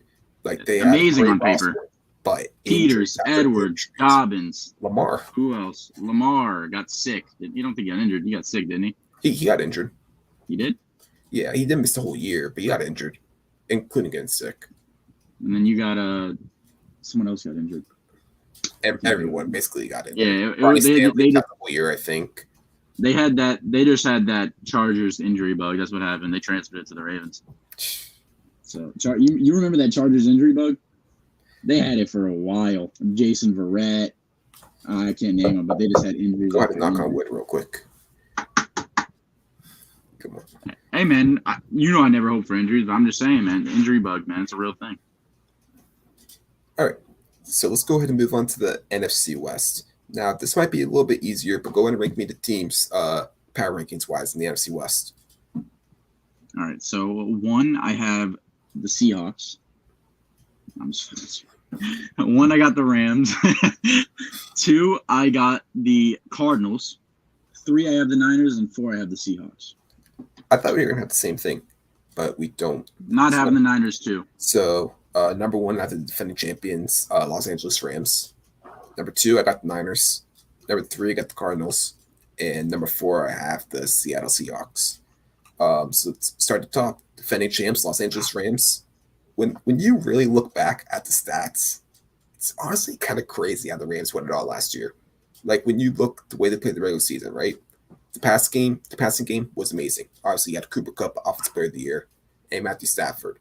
Like they amazing had on paper. but injuries Peters, after Edwards, injuries. Dobbins. Lamar, Who else? Lamar got sick. You don't think he got injured? He got sick, didn't he? he got injured. He did? Yeah, he didn't miss the whole year, but he got injured, including getting sick. And then you got someone else got injured. Everyone basically got injured. Yeah, Ronnie they Stanley got the whole year, I think. They had that. They just had that Chargers injury bug. That's what happened. They transferred it to the Ravens. So you remember that Chargers injury bug? They had it for a while. Jason Verrett. I can't name them, but they just had injuries. Go ahead and knock on wood real quick. Come on. Hey, man, I never hope for injuries, but I'm just saying, man, injury bug, man, it's a real thing. All right. So let's go ahead and move on to the NFC West. Now, this might be a little bit easier, but go ahead and rank me the teams power rankings wise in the NFC West. All right. So, 1, I have the Seahawks. I'm just 1, I got the Rams. 2, I got the Cardinals. 3, I have the Niners, and 4, I have the Seahawks. I thought we were gonna have the same thing, but we don't. Not having the Niners too. So number 1, I have the defending champions, Los Angeles Rams. Number 2, I got the Niners. Number 3, I got the Cardinals, and number 4, I have the Seattle Seahawks. So let's start at the top. Defending champs, Los Angeles Rams. When you really look back at the stats, it's honestly kind of crazy how the Rams won it all last year. Like when you look the way they played the regular season, right? The passing game was amazing. Obviously, you had Cooper Kupp, Offensive Player of the Year, and Matthew Stafford.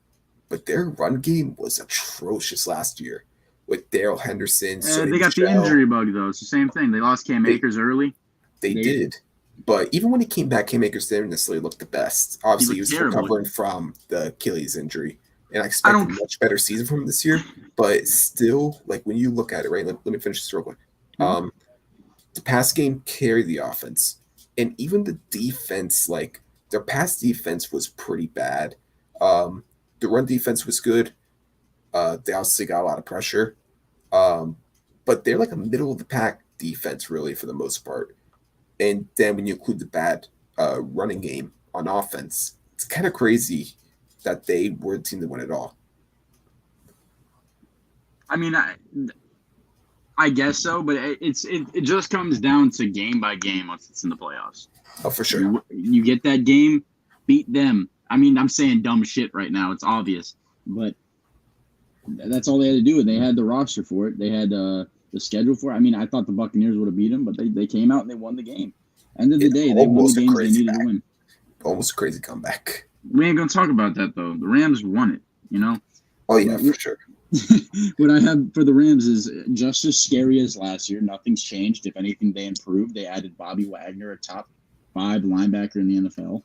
But their run game was atrocious last year with Darrell Henderson. They got the injury bug, though. It's the same thing. They lost Cam Akers early. They did. But even when he came back, Cam Akers didn't necessarily look the best. Obviously, he was recovering from the Achilles injury. And I expect a much better season from him this year. But still, like when you look at it, right? Let me finish this real quick. The pass game carried the offense. And even the defense, like their pass defense was pretty bad. The run defense was good. They obviously got a lot of pressure. But they're like a middle of the pack defense, really, for the most part. And then when you include the bad running game on offense, it's kind of crazy that they were the team that won it all. I mean, I guess so, but it just comes down to game by game once it's in the playoffs. Oh, for sure. You get that game, beat them. I mean, I'm saying dumb shit right now. It's obvious, but that's all they had to do. They had the roster for it. They had the schedule for it. I mean, I thought the Buccaneers would have beat them, but they came out and they won the game. End of the day, they won the games they needed to win. Almost a crazy comeback. We ain't going to talk about that, though. The Rams won it, you know? Oh, yeah, for sure. What I have for the Rams is just as scary as last year. Nothing's changed. If anything, they improved. They added Bobby Wagner, a top 5 linebacker in the NFL.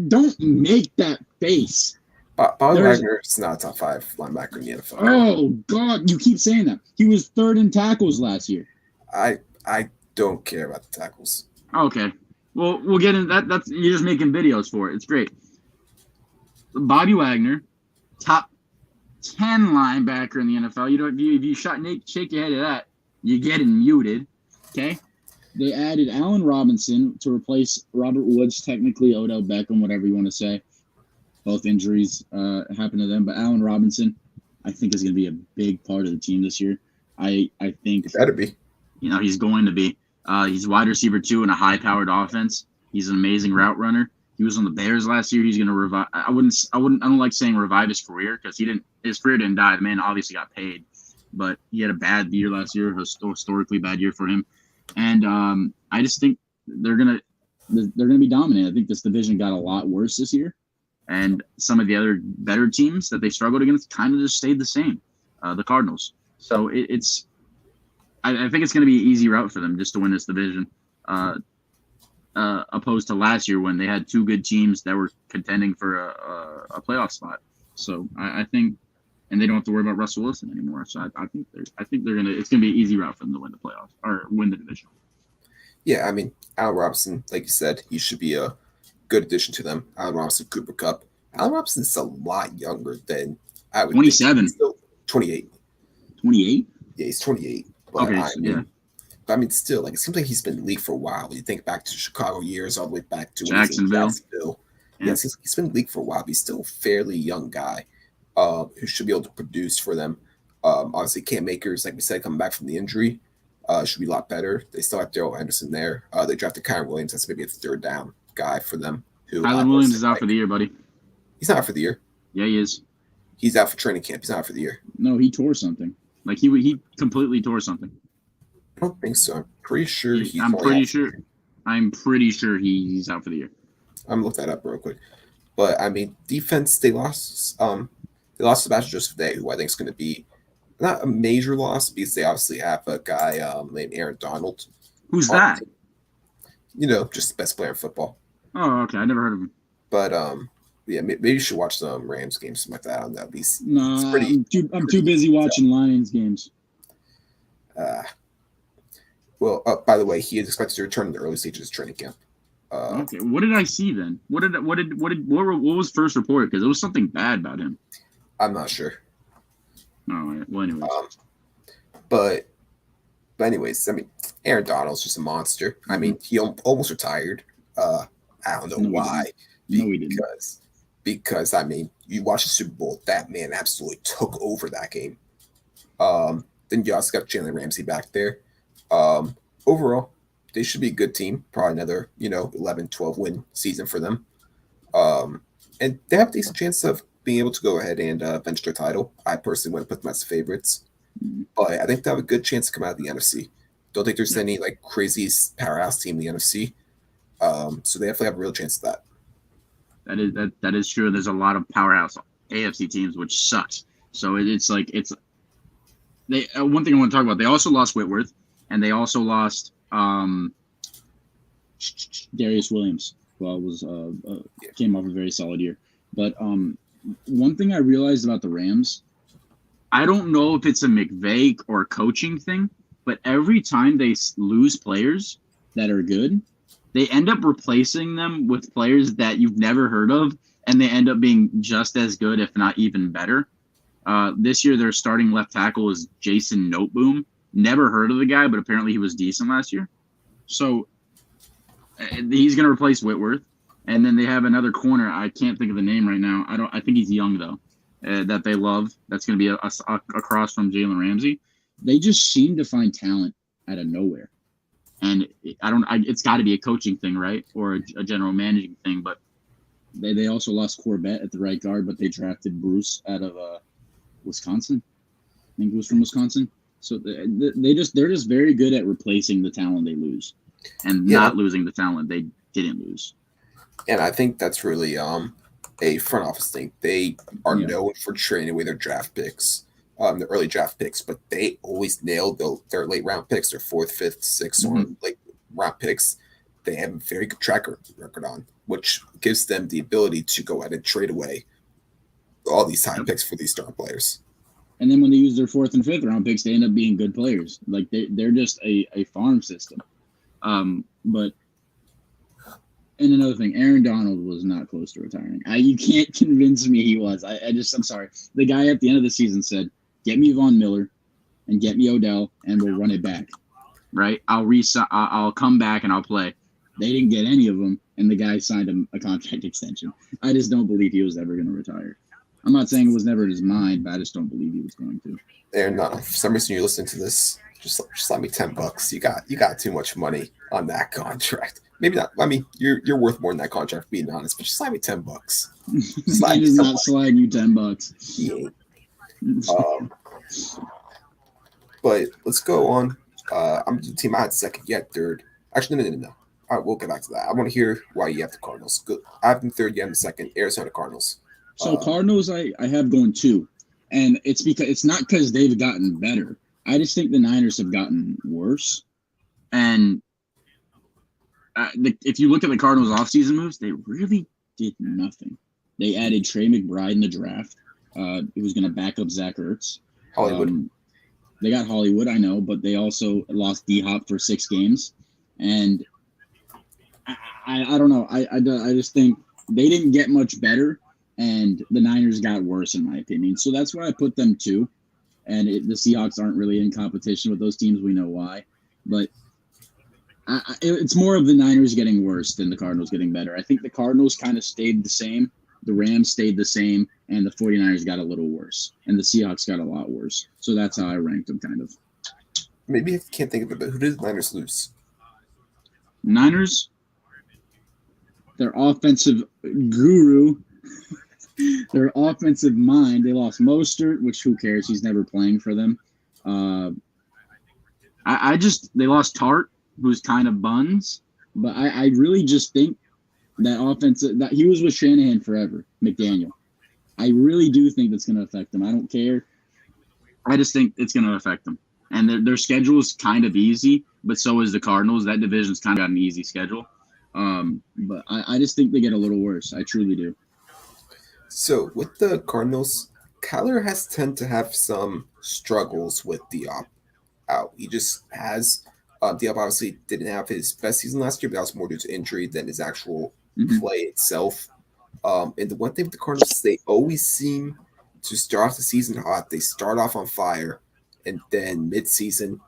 Don't make that face. Bobby Wagner is not a top 5 linebacker in the NFL. Oh, God, you keep saying that. He was 3rd in tackles last year. I don't care about the tackles. Okay. Well, we'll get into that. That's you're just making videos for it. It's great. Bobby Wagner, top 10 linebacker in the NFL. If you shake your head at that, you're getting muted. Okay. They added Allen Robinson to replace Robert Woods, technically Odell Beckham, whatever you want to say. Both injuries happened to them, but Allen Robinson, I think, is going to be a big part of the team this year. I think it better be. He's going to be. He's wide receiver 2 in a high-powered offense. He's an amazing route runner. He was on the Bears last year. He's going to revive. I don't like saying revive his career because his career didn't die. The man obviously got paid, but he had a bad year last year, a historically bad year for him. And I just think they're gonna be dominant. I think this division got a lot worse this year, and some of the other better teams that they struggled against kind of just stayed the same. The Cardinals. So I think it's going to be an easy route for them just to win this division, opposed to last year when they had 2 good teams that were contending for a playoff spot. So I think, and they don't have to worry about Russell Wilson anymore. So I think they're gonna. It's gonna be an easy route for them to win the playoffs or win the division. Yeah, I mean, Allen Robinson, like you said, he should be a good addition to them. Allen Robinson, Cooper Kupp. Allen Robinson is a lot younger than I would. 27. 28. 28. Yeah, he's 28. But okay, I mean, still, like it seems like he's been in the league for a while. When you think back to Chicago years, all the way back to Jacksonville. Yes, he's been in the league for a while. But he's still a fairly young guy who should be able to produce for them. Obviously, Cam Akers, like we said, coming back from the injury, should be a lot better. They still have Daryl Henderson there. They drafted Kyron Williams. That's maybe a third down guy for them. Who I Kylan Williams personally is out like. for the year, buddy. He's not out for the year. Yeah, he is. He's out for training camp. He's not out for the year. No, he tore something. Like he completely tore something. I don't think so. I'm pretty sure he's. I'm pretty sure he's out for the year. I'm gonna look that up real quick. But I mean, defense, they lost. They lost Sebastian Joseph Day, who I think is going to be not a major loss because they obviously have a guy named Aaron Donald. Who's that? You know, just the best player in football. Oh, okay. I never heard of him. But yeah, maybe you should watch some Rams games, something like that. On that, no, I'm too busy watching Lions games. Well, by the way, he is expected to return in the early stages of training camp. Okay, what did I see then? What was first reported? Because it was something bad about him. I'm not sure. Oh, well, anyways. But anyways, I mean, Aaron Donald's just a monster. I mean, he almost retired. I don't know why. No, he didn't. Because I mean, you watch the Super Bowl, that man absolutely took over that game. Then you also got Jalen Ramsey back there. Overall, they should be a good team. Probably another, 11, 12 win season for them. And they have a decent chance of being able to go ahead and bench their title. I personally want to put them as favorites. But I think they have a good chance to come out of the NFC. Don't think there's any like crazy powerhouse team in the NFC. So they definitely have a real chance of that. That is true. There's a lot of powerhouse AFC teams which sucks. So it's one thing I want to talk about. They also lost Whitworth, and they also lost Darius Williams. Well, came off a very solid year. But one thing I realized about the Rams, I don't know if it's a McVay or a coaching thing, but every time they lose players that are good, they end up replacing them with players that you've never heard of, and they end up being just as good, if not even better. This year, their starting left tackle is Jason Noteboom. Never heard of the guy, but apparently he was decent last year. So he's going to replace Whitworth. And then they have another corner. I can't think of the name right now. I think he's young, though, that they love. That's going to be across from Jalen Ramsey. They just seem to find talent out of nowhere. And it's got to be a coaching thing, right? Or a general managing thing. But they also lost Corbett at the right guard, but they drafted Bruce out of Wisconsin. I think he was from Wisconsin. So they're just very good at replacing the talent they lose and not losing the talent they didn't lose. And I think that's really a front office thing. They are known for trading away their draft picks, their early draft picks, but they always nail their late round picks, their 4th, 5th, 6th, or late round picks. They have a very good track record on, which gives them the ability to go ahead and trade away all these high picks for these star players. And then when they use their 4th and 5th round picks, they end up being good players. Like they're just a farm system. But and another thing, Aaron Donald was not close to retiring. You can't convince me he was. I'm sorry. The guy at the end of the season said, "Get me Von Miller, and get me Odell, and we'll run it back." Right? I'll come back and I'll play. They didn't get any of them, and the guy signed him a contract extension. I just don't believe he was ever going to retire. I'm not saying it was never in his mind, but I just don't believe he was going to. Aaron Donald, for some reason you're listening to this, just let me $10. You got too much money on that contract. Maybe not. I mean, you're worth more than that contract, being honest. But just slide me $10. He does not slide you $10. He ain't. But let's go on. I'm the team I had second, yet third. Actually, no. All right, we'll get back to that. I want to hear why you have the Cardinals. Good. I have them third, you have them second. Arizona Cardinals. So Cardinals, I have going 2, and it's not because they've gotten better. I just think the Niners have gotten worse, and if you look at the Cardinals' offseason moves, they really did nothing. They added Trey McBride in the draft, who was going to back up Zach Ertz. Hollywood. They got Hollywood, I know, but they also lost D-Hop for 6 games. And I don't know. I just think they didn't get much better, and the Niners got worse, in my opinion. So that's why I put them 2. And the Seahawks aren't really in competition with those teams. We know why. But it's more of the Niners getting worse than the Cardinals getting better. I think the Cardinals kind of stayed the same the Rams stayed the same, and the 49ers got a little worse, and the Seahawks got a lot worse. So that's how I ranked them, kind of. Maybe I can't think of it, but who did the Niners lose? Niners, their offensive guru, their offensive mind. They lost Mostert, which who cares? He's never playing for them. They lost Tart, who's kind of buns, but I really just think that offensive that he was with Shanahan forever, McDaniel. I really do think that's going to affect them. I don't care. I just think it's going to affect them. And their schedule is kind of easy, but so is the Cardinals. That division's kind of got an easy schedule. But I just think they get a little worse. I truly do. So with the Cardinals, Kyler has tend to have some struggles with Diop out. He just has Diop obviously didn't have his best season last year, but that was more due to injury than his actual play itself. And the one thing with the Cardinals, they always seem to start off the season hot. They start off on fire, and then mid-season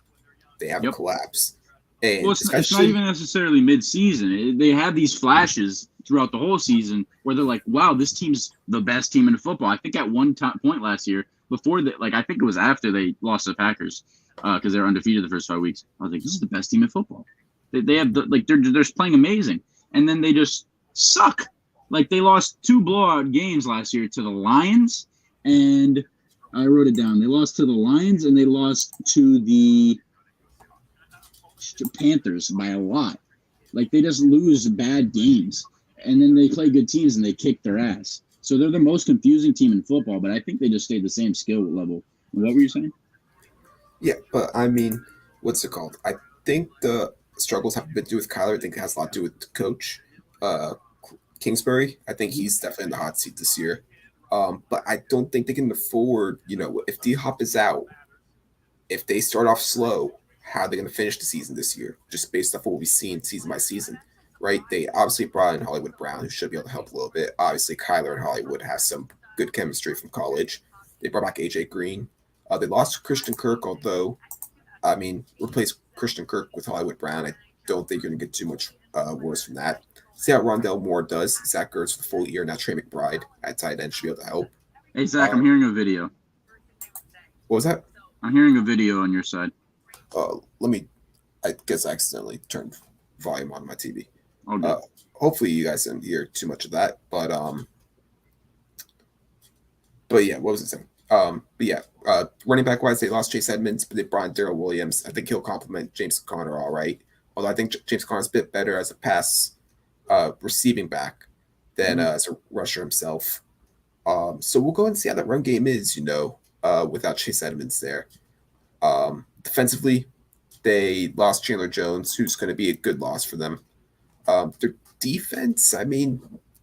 they have a collapse. And well, it's not even necessarily mid-season. They have these flashes throughout the whole season where they're like, wow, this team's the best team in football. I think at one point last year, before that, like I think it was after they lost to the Packers because they were undefeated the first 5 weeks. I was like, this is the best team in football. They have they're playing amazing, and then they just suck. Like they lost 2 blowout games last year to the Lions, and I wrote it down. They lost to the Lions and they lost to the Panthers by a lot. Like they just lose bad games, and then they play good teams and they kick their ass. So they're the most confusing team in football, but I think they just stayed the same skill level. What were you saying? Yeah, but I mean, what's it called? I think the struggles have a bit to do with Kyler. I think it has a lot to do with the coach, Kingsbury. I think he's definitely in the hot seat this year. But I don't think they can afford, if D-Hop is out, if they start off slow, how are they going to finish the season this year? Just based off what we've seen season by season, right? They obviously brought in Hollywood Brown, who should be able to help a little bit. Obviously, Kyler and Hollywood have some good chemistry from college. They brought back AJ Green. They lost Christian Kirk, although, replace Christian Kirk with Hollywood Brown. I don't think you're going to get too much worse from that. See how Rondell Moore does. Zach Ertz for the full year. Now Trey McBride at tight end should be able to help. Hey, Zach, I'm hearing a video. What was that? I'm hearing a video on your side. I guess I accidentally turned volume on my TV. Okay. Hopefully you guys didn't hear too much of that. But yeah, what was it saying? Running back wise, they lost Chase Edmonds, but they brought in Darrell Williams. I think he'll complement James Conner all right. Although I think James Conner's a bit better as a pass receiving back than as a rusher himself. So we'll go and see how that run game is, without Chase Edmonds there. Defensively, they lost Chandler Jones, who's going to be a good loss for them. Their defense,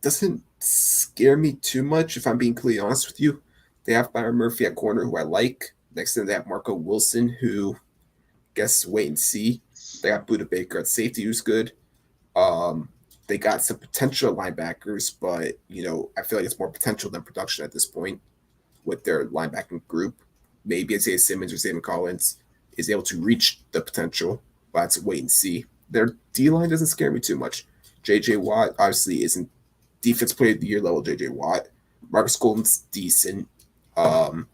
doesn't scare me too much, if I'm being completely honest with you. They have Byron Murphy at corner, who I like. Next to them, they have Marco Wilson, who guess wait and see. They got Budda Baker at safety, who's good. They got some potential linebackers, but, I feel like it's more potential than production at this point with their linebacking group. Maybe Isaiah Simmons or Zayvon Collins is able to reach the potential, but let's wait and see. Their D-line doesn't scare me too much. J.J. Watt obviously isn't defense player of the year level J.J. Watt. Marcus Golden's decent. But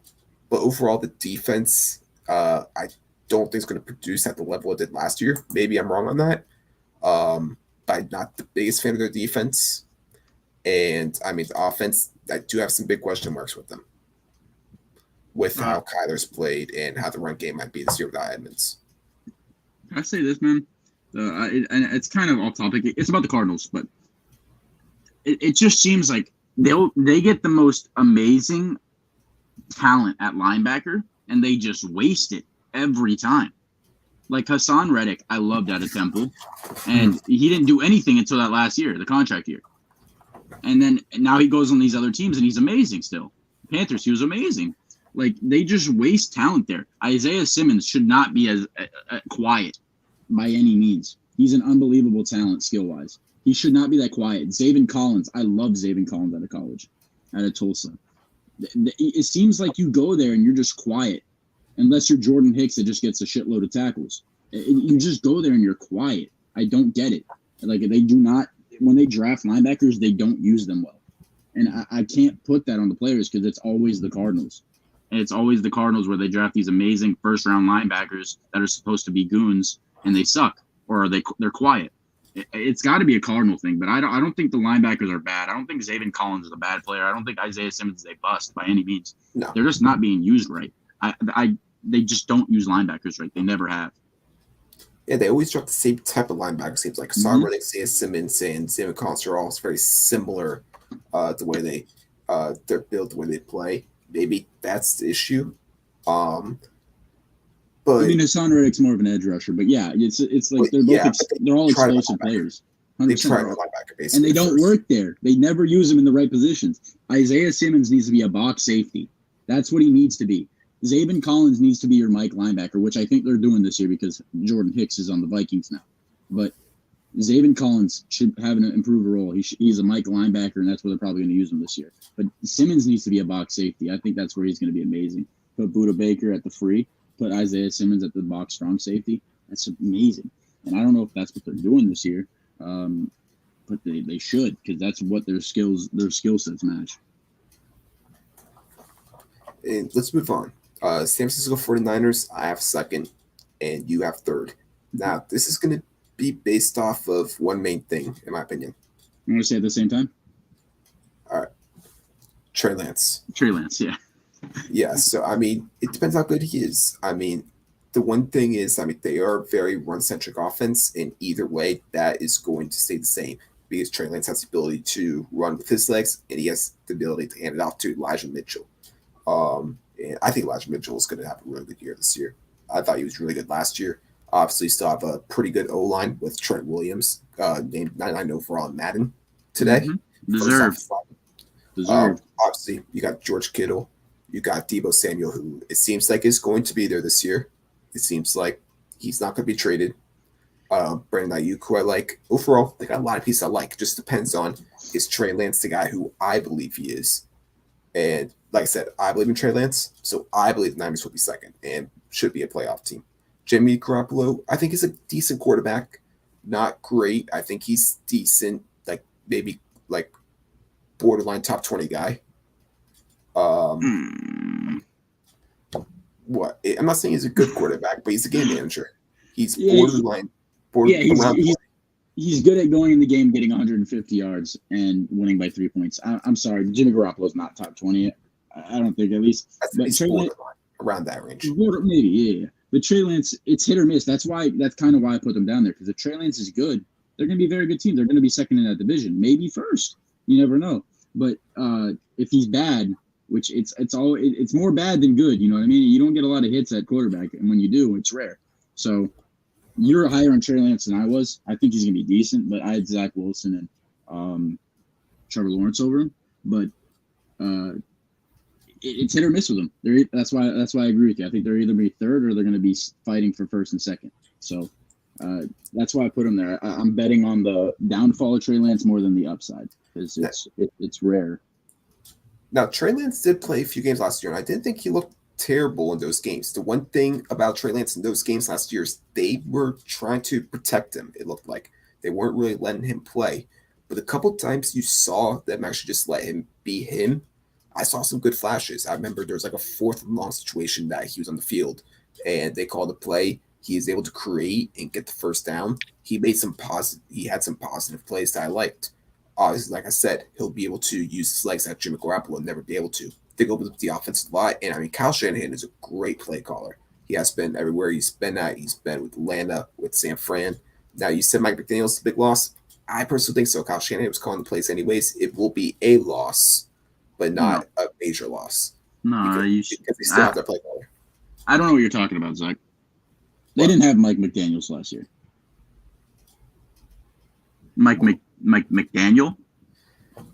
overall, the defense, I don't think it's going to produce at the level it did last year. Maybe I'm wrong on that. But I'm not the biggest fan of their defense. And, the offense, I do have some big question marks with them, with how Kyler's played and how the run game might be this year without Edmonds. I say this, man. And it's kind of off topic. It's about the Cardinals, but it just seems like they get the most amazing talent at linebacker, and they just waste it every time. Like Hassan Reddick, I loved out of Temple, and he didn't do anything until that last year, the contract year. And then now he goes on these other teams, and he's amazing still. Panthers, he was amazing. Like, they just waste talent there. Isaiah Simmons should not be as quiet by any means. He's an unbelievable talent skill-wise. He should not be that quiet. Zayvon Collins, I love Zayvon Collins out of college, out of Tulsa. It seems like you go there and you're just quiet, unless you're Jordan Hicks that just gets a shitload of tackles. You just go there and you're quiet. I don't get it. Like, they do not – when they draft linebackers, they don't use them well. And I can't put that on the players because it's always the Cardinals. And it's always the Cardinals where they draft these amazing first-round linebackers that are supposed to be goons, and they suck, or they're quiet. It's got to be a Cardinal thing, but I don't think the linebackers are bad. I don't think Zaven Collins is a bad player. I don't think Isaiah Simmons is a bust by any means. No. They're just not being used right. They just don't use linebackers right. They never have. Yeah, they always draft the same type of linebacker. Seems like Hassan Reddick, Isaiah Simmons, and Zaven Collins are all very similar. The way they're built, the way they play. Maybe that's the issue. But I mean, Hassan Reddick's more of an edge rusher, but yeah, it's like they're all explosive players. They try to linebacker basically, and they don't work there. They never use them in the right positions. Isaiah Simmons needs to be a box safety. That's what he needs to be. Zaven Collins needs to be your Mike linebacker, which I think they're doing this year because Jordan Hicks is on the Vikings now. But Zaven Collins should have an improved role. He's a Mike linebacker, and that's where they're probably going to use him this year. But Simmons needs to be a box safety. I think that's where he's going to be amazing. Put Budda Baker at the free. Put Isaiah Simmons at the box strong safety. That's amazing. And I don't know if that's what they're doing this year, but they should because that's what their skill sets match. And let's move on. San Francisco 49ers, I have second, and you have third. Now, this is going to be based off of one main thing, in my opinion. You want to say it at the same time? All right. Trey Lance. Trey Lance, yeah. Yeah, so, I mean, it depends how good he is. I mean, the one thing is, I mean, they are a very run-centric offense, and either way, that is going to stay the same because Trey Lance has the ability to run with his legs, and he has the ability to hand it off to Elijah Mitchell. And I think Elijah Mitchell is going to have a really good year this year. I thought he was really good last year. Obviously, still have a pretty good O-line with Trent Williams, named 99 overall in Madden today. Mm-hmm. Deserved. Obviously, you got George Kittle. You got Deebo Samuel, who it seems like is going to be there this year. It seems like he's not going to be traded. Brandon Ayuk, who I like. Overall, they got a lot of pieces I like. It just depends on, is Trey Lance the guy who I believe he is? And like I said, I believe in Trey Lance, so I believe the Niners will be second and should be a playoff team. Jimmy Garoppolo, I think, is a decent quarterback. Not great. I think he's decent, like maybe like borderline top 20 guy. What? I'm not saying he's a good quarterback, but he's a game manager. He's borderline. He's good at going in the game, getting 150 yards, and winning by 3 points. I'm sorry, Jimmy Garoppolo's not top 20. I don't think, at least. That's around that range. Maybe, yeah. But Trey Lance, it's hit or miss. That's kind of why I put them down there. Because if Trey Lance is good, they're going to be a very good team. They're going to be second in that division, maybe first. You never know. But if he's bad, which it's more bad than good. You know what I mean? You don't get a lot of hits at quarterback, and when you do, it's rare. So you're higher on Trey Lance than I was. I think he's going to be decent, but I had Zach Wilson and Trevor Lawrence over him. But it's hit or miss with them. That's why I agree with you. I think they're either going to be third or they're going to be fighting for first and second. So that's why I put them there. I'm betting on the downfall of Trey Lance more than the upside because it's rare. Now, Trey Lance did play a few games last year, and I didn't think he looked terrible in those games. The one thing about Trey Lance in those games last year is they were trying to protect him. It looked like they weren't really letting him play. But a couple times you saw them actually just let him be him. I saw some good flashes. I remember there was like a 4th and long situation that he was on the field, and they called a play. He was able to create and get the first down. He made He had some positive plays that I liked. Obviously, like I said, he'll be able to use his legs that Jimmy Garoppolo would never be able to. They go with the offensive line, and I mean, Kyle Shanahan is a great play caller. He has been everywhere he's been at. He's been with Atlanta, with San Fran. Now, you said Mike McDaniel's a big loss. I personally think so. Kyle Shanahan was calling the plays anyways. It will be a loss, but not a major loss. No, because they still have their play caller. I don't know what you're talking about, Zach. They didn't have Mike McDaniels last year. Mike McDaniel?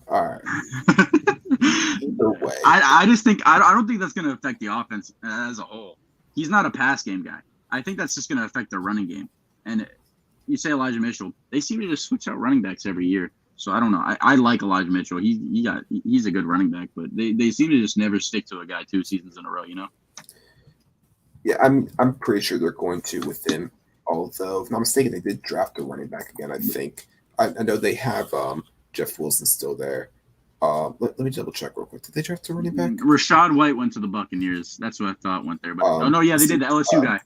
All right. Either way. I just think I don't think that's going to affect the offense as a whole. He's not a pass game guy. I think that's just going to affect their running game. And you say Elijah Mitchell, they seem to just switch out running backs every year. So I don't know. I like Elijah Mitchell. He's a good running back, but they seem to just never stick to a guy 2 seasons in a row, you know? Yeah, I'm pretty sure they're going to with him. Although, if I'm not mistaken, they did draft a running back again, I think. I know they have Jeff Wilson still there. Let me double check real quick. Did they draft a running back? Rashad White went to the Buccaneers. That's what I thought went there. But no, yeah, they did. The LSU guy.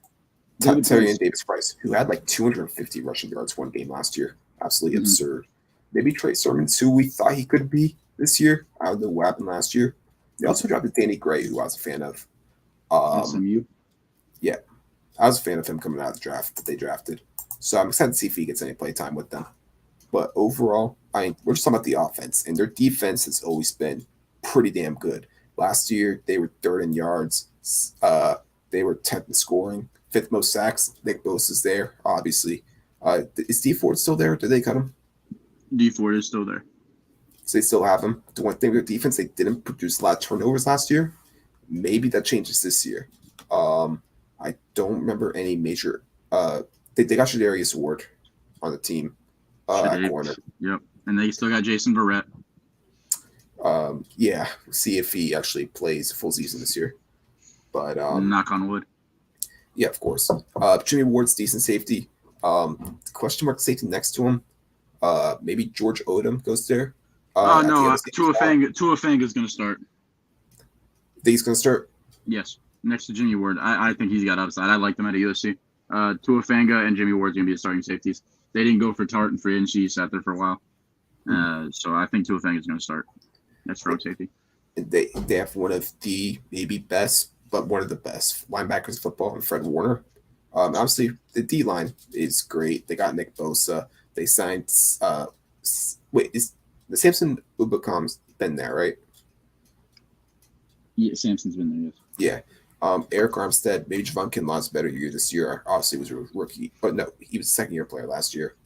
Terry and Davis Price, who had like 250 rushing yards one game last year. Absolutely absurd. Maybe Trey Sermons, who we thought he could be this year. I don't know what happened last year. They also drafted Danny Gray, who I was a fan of. SMU? Yeah. I was a fan of him coming out of the draft that they drafted. So I'm excited to see if he gets any play time with them. But overall, we're just talking about the offense, and their defense has always been pretty damn good. Last year, they were third in yards. They were 10th in scoring, fifth most sacks. Nick Bosa's there, obviously. Is D Ford still there? Did they cut him? D Ford is still there. So they still have him. The one thing with their defense, they didn't produce a lot of turnovers last year. Maybe that changes this year. I don't remember any major. They got Shadarius Ward on the team at corner. Yep, and they still got Jason Verrett. Yeah, see if he actually plays a full season this year. But knock on wood. Yeah, of course. Jimmy Ward's decent safety. Question mark safety next to him. Maybe George Odom goes there. No, Tuafanga is going to start. Think he's going to start? Yes, next to Jimmy Ward. I think he's got upside. I like them at USC. Tuafanga and Jimmy Ward's going to be the starting safeties. They didn't go for Tart and free agency. He sat there for a while. So I think Tuafanga is going to start. That's strong safety. They have one of the maybe best, but one of the best linebackers in football, and Fred Warner. Obviously, the D line is great. They got Nick Bosa. They signed. Is the Samson Ubakam's been there, right? Yeah, Samson's been there. Yeah. Yes. Eric Armstead, maybe Javon Kinlaw's better year this year. Obviously, was a rookie, but no, he was a second-year player last year.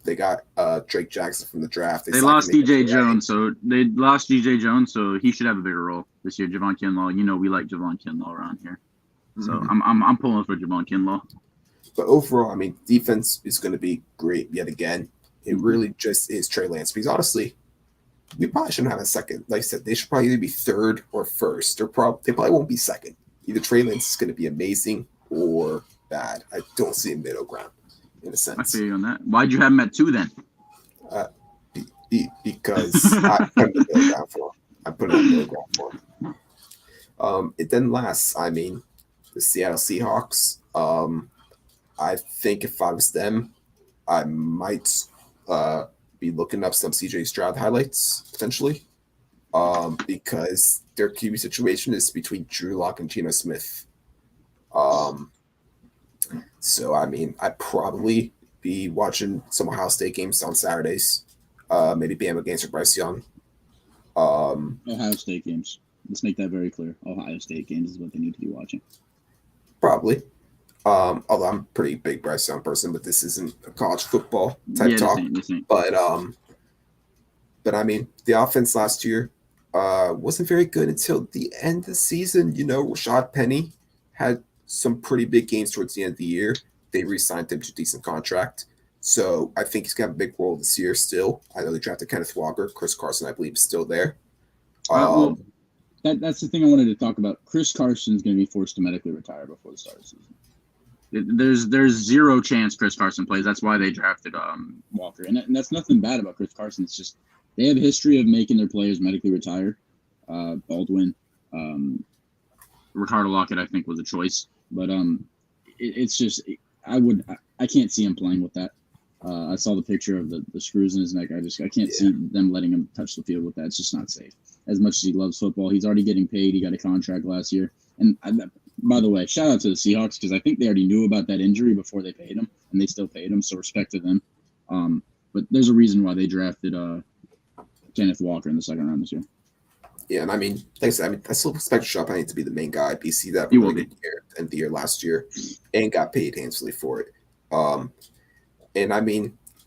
They got Drake Jackson from the draft. They lost DJ Jones, so he should have a bigger role this year. Javon Kinlaw, we like Javon Kinlaw around here, so I'm pulling for Javon Kinlaw. But overall, defense is going to be great yet again. It really just is Trey Lance, because honestly, we probably shouldn't have a second. Like I said, they should probably either be third or first. They probably won't be second. Either Trey Lance is going to be amazing or bad. I don't see a middle ground in a sense. I feel you on that. Why'd you have him at 2 then? Because I put a middle ground for him. It then lasts. The Seattle Seahawks. I think if I was them, I might be looking up some CJ Stroud highlights potentially, because their QB situation is between Drew Lock and Geno Smith. So I'd probably be watching some Ohio State games on Saturdays. Maybe Bama games for Bryce Young. Ohio State games. Let's make that very clear. Ohio State games is what they need to be watching. Probably. Although I'm a pretty big Bryce Young person, but this isn't a college football type talk. This ain't. But the offense last year wasn't very good until the end of the season. Rashad Penny had some pretty big games towards the end of the year. They re-signed him to a decent contract. So I think he's got a big role this year still. I know they drafted Kenneth Walker. Chris Carson, I believe, is still there. That's the thing I wanted to talk about. Chris Carson's going to be forced to medically retire before the start of the season. There's zero chance Chris Carson plays. That's why they drafted Walker. And that's nothing bad about Chris Carson. It's just they have a history of making their players medically retire. Baldwin, Ricardo Lockett, I think, was a choice. But it's just I can't see him playing with that. I saw the picture of the screws in his neck. I can't see them letting him touch the field with that. It's just not safe. As much as he loves football, he's already getting paid. He got a contract last year. And by the way, shout out to the Seahawks, because I think they already knew about that injury before they paid him, and they still paid him. So respect to them. But there's a reason why they drafted Kenneth Walker in the second round this year. Yeah, and like I said, I still expect Rashad Penny to be the main guy. BC that He will be. Year and the year last year, and got paid handsomely for it. And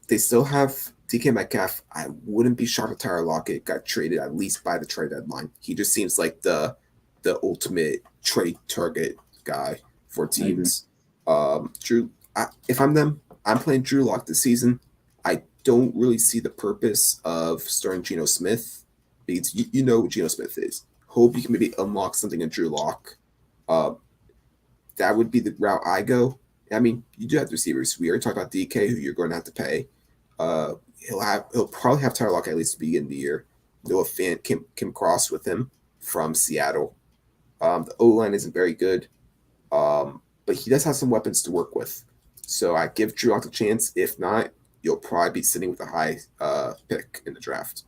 they still have DK Metcalf. I wouldn't be shocked if Tyler Lockett got traded at least by the trade deadline. He just seems like the ultimate trade target guy for teams. Drew, if I'm them, I'm playing Drew Lock this season. I don't really see the purpose of starting Geno Smith, because you know what Geno Smith is. Hope you can maybe unlock something in Drew Lock. That would be the route I go. You do have the receivers. We already talked about DK, who you're going to have to pay. He'll probably have Tyler Lockett at least to begin the year. Noah Fant came across with him from Seattle. The O line isn't very good, but he does have some weapons to work with. So I give Drew Lock a chance. If not, you'll probably be sitting with a high pick in the draft.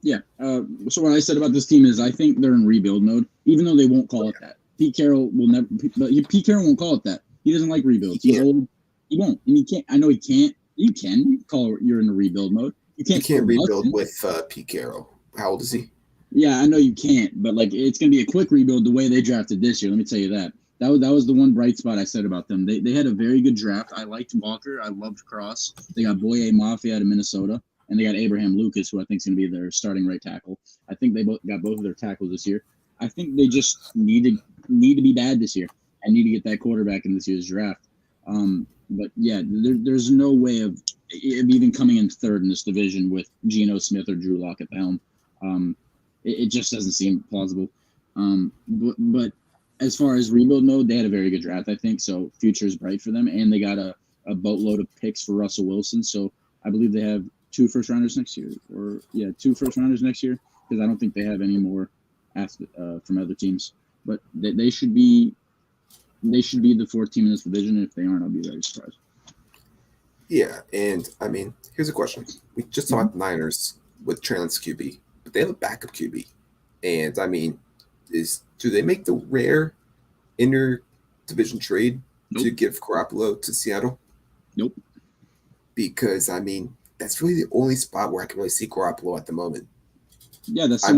Yeah. So what I said about this team is I think they're in rebuild mode, even though they won't call it that. Pete Carroll will never. But Pete Carroll won't call it that. He doesn't like rebuilds. He's old. He won't, and he can't. I know he can't. You can call you're in a rebuild mode. You can't rebuild with Pete Carroll. How old is he? Yeah, I know you can't, but like it's gonna be a quick rebuild the way they drafted this year. Let me tell you that. That was the one bright spot I said about them. They had a very good draft. I liked Walker. I loved Cross. They got Boye Mafe out of Minnesota, and they got Abraham Lucas, who I think is going to be their starting right tackle. I think they got both of their tackles this year. I think they just need to be bad this year and need to get that quarterback in this year's draft. But yeah, there's no way of even coming in third in this division with Geno Smith or Drew Lock at the helm. It just doesn't seem plausible. But as far as rebuild mode, they had a very good draft, I think. So future is bright for them, and they got a boatload of picks for Russell Wilson. So I believe they have 2 first rounders next year, 2 first rounders next year, because I don't think they have any more from other teams. But they should be the 4th team in this division. If they aren't, I'll be very surprised. Yeah, and I mean, here's a question: we just talked Niners with Trey Lance QB, but they have a backup QB, and I mean, do they make the rare inter-division trade to give Garoppolo to Seattle? Nope. Because I mean, that's really the only spot where I can really see Garoppolo at the moment. Yeah, I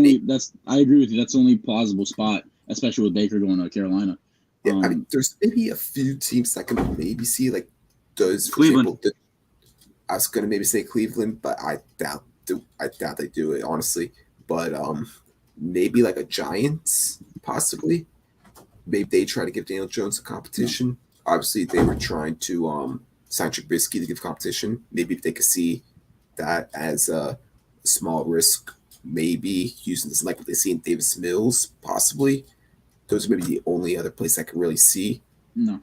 agree with you. That's the only plausible spot, especially with Baker going to Carolina. Yeah, I mean, there's maybe a few teams that can maybe see like those. Cleveland. I was gonna maybe say Cleveland, but I doubt they do it honestly. But maybe like a Giants, possibly. Maybe they try to give Daniel Jones a competition. Yeah. Obviously, they were trying to sign Trubisky to give competition. Maybe if they could see that as a small risk, maybe using this like what they see in Davis Mills, possibly. Those are maybe the only other place I could really see. No,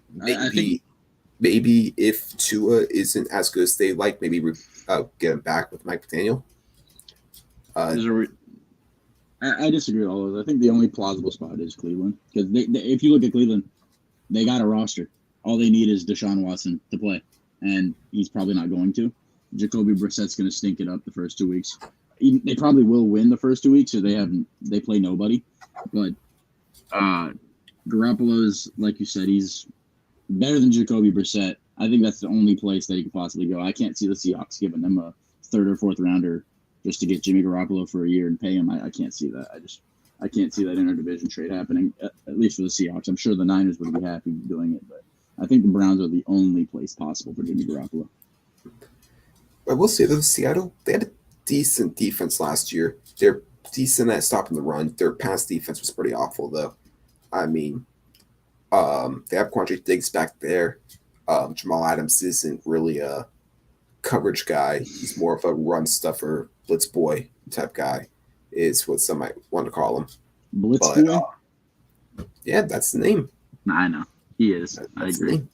maybe if Tua isn't as good as they like, maybe get him back with Mike McDaniel. I disagree with all of those. I think the only plausible spot is Cleveland, because if you look at Cleveland, they got a roster. All they need is Deshaun Watson to play, and he's probably not going to. Jacoby Brissett's going to stink it up the first 2 weeks. They probably will win the first 2 weeks, so they play nobody. But Garoppolo's, like you said, he's better than Jacoby Brissett. I think that's the only place that he could possibly go. I can't see the Seahawks giving them a 3rd or 4th rounder just to get Jimmy Garoppolo for a year and pay him. I can't see that. I can't see that interdivision trade happening, at least for the Seahawks. I'm sure the Niners would be happy doing it, but I think the Browns are the only place possible for Jimmy Garoppolo. I will say, though, Seattle, they had a decent defense last year. They're decent at stopping the run. Their pass defense was pretty awful, though. I mean, they have Quandre Diggs back there. Jamal Adams isn't really a coverage guy. He's more of a run stuffer, blitz boy type guy, is what some might want to call him. Blitz boy? Yeah, that's the name. I know. He is. I agree.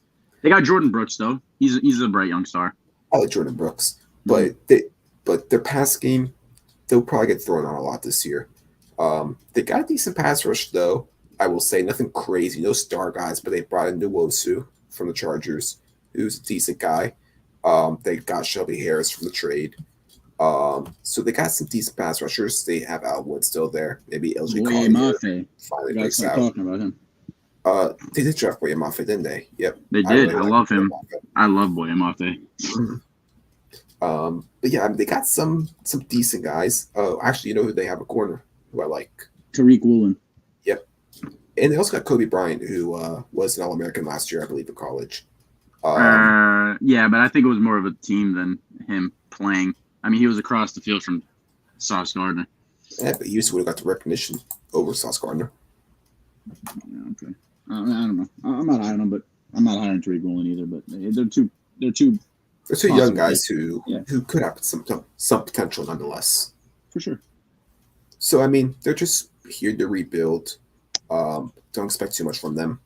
They got Jordan Brooks, though. He's a bright young star. I like Jordan Brooks. But their pass game, they'll probably get thrown on a lot this year. They got a decent pass rush, though. I will say nothing crazy, no star guys, but they brought in Nwosu from the Chargers, who's a decent guy. They got Shelby Harris from the trade. So they got some decent pass rushers. They have Al Wood still there. Maybe LJ Collier finally breaks out. Talking about him. They did draft Boye Mafe, didn't they? Yep. They did. I love him. I love Boye Mafe. But yeah, I mean, they got some decent guys. Oh, actually, you know who they have a corner who I like? Tariq Woolen. Yep. And they also got Kobe Bryant, who was an All-American last year, I believe, in college. Yeah, but I think it was more of a team than him playing. I mean, he was across the field from Sauce Gardner. Yeah, but he would have got the recognition over Sauce Gardner. Yeah, okay. I don't know. I'm not hiring him, but I'm not hiring Tariq Woolen either. But they're two They're two young guys who could have some potential nonetheless. For sure. So, I mean, they're just here to rebuild. Don't expect too much from them.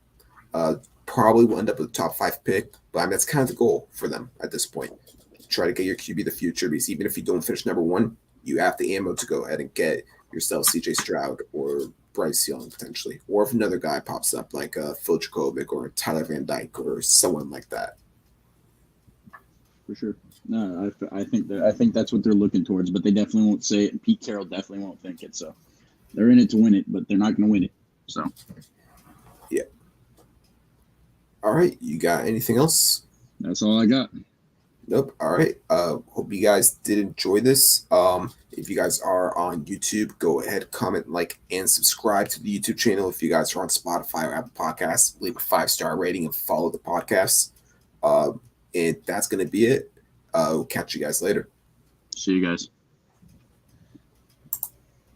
Probably will end up with a top 5 pick, but I mean, that's kind of the goal for them at this point. Try to get your QB the future, because even if you don't finish number 1, you have the ammo to go ahead and get yourself CJ Stroud or Bryce Young potentially, or if another guy pops up like Phil Jakovic or Tyler Van Dyke or someone like that. For sure. No, I think that's what they're looking towards, but they definitely won't say it, and Pete Carroll definitely won't think it. So they're in it to win it, but they're not going to win it. So yeah. All right, you got anything else? That's all I got. Nope. All right. Hope you guys did enjoy this. If you guys are on YouTube, go ahead, comment, like, and subscribe to the YouTube channel. If you guys are on Spotify or Apple Podcasts, leave a 5-star rating and follow the podcast. And that's going to be it. We'll catch you guys later. See you guys.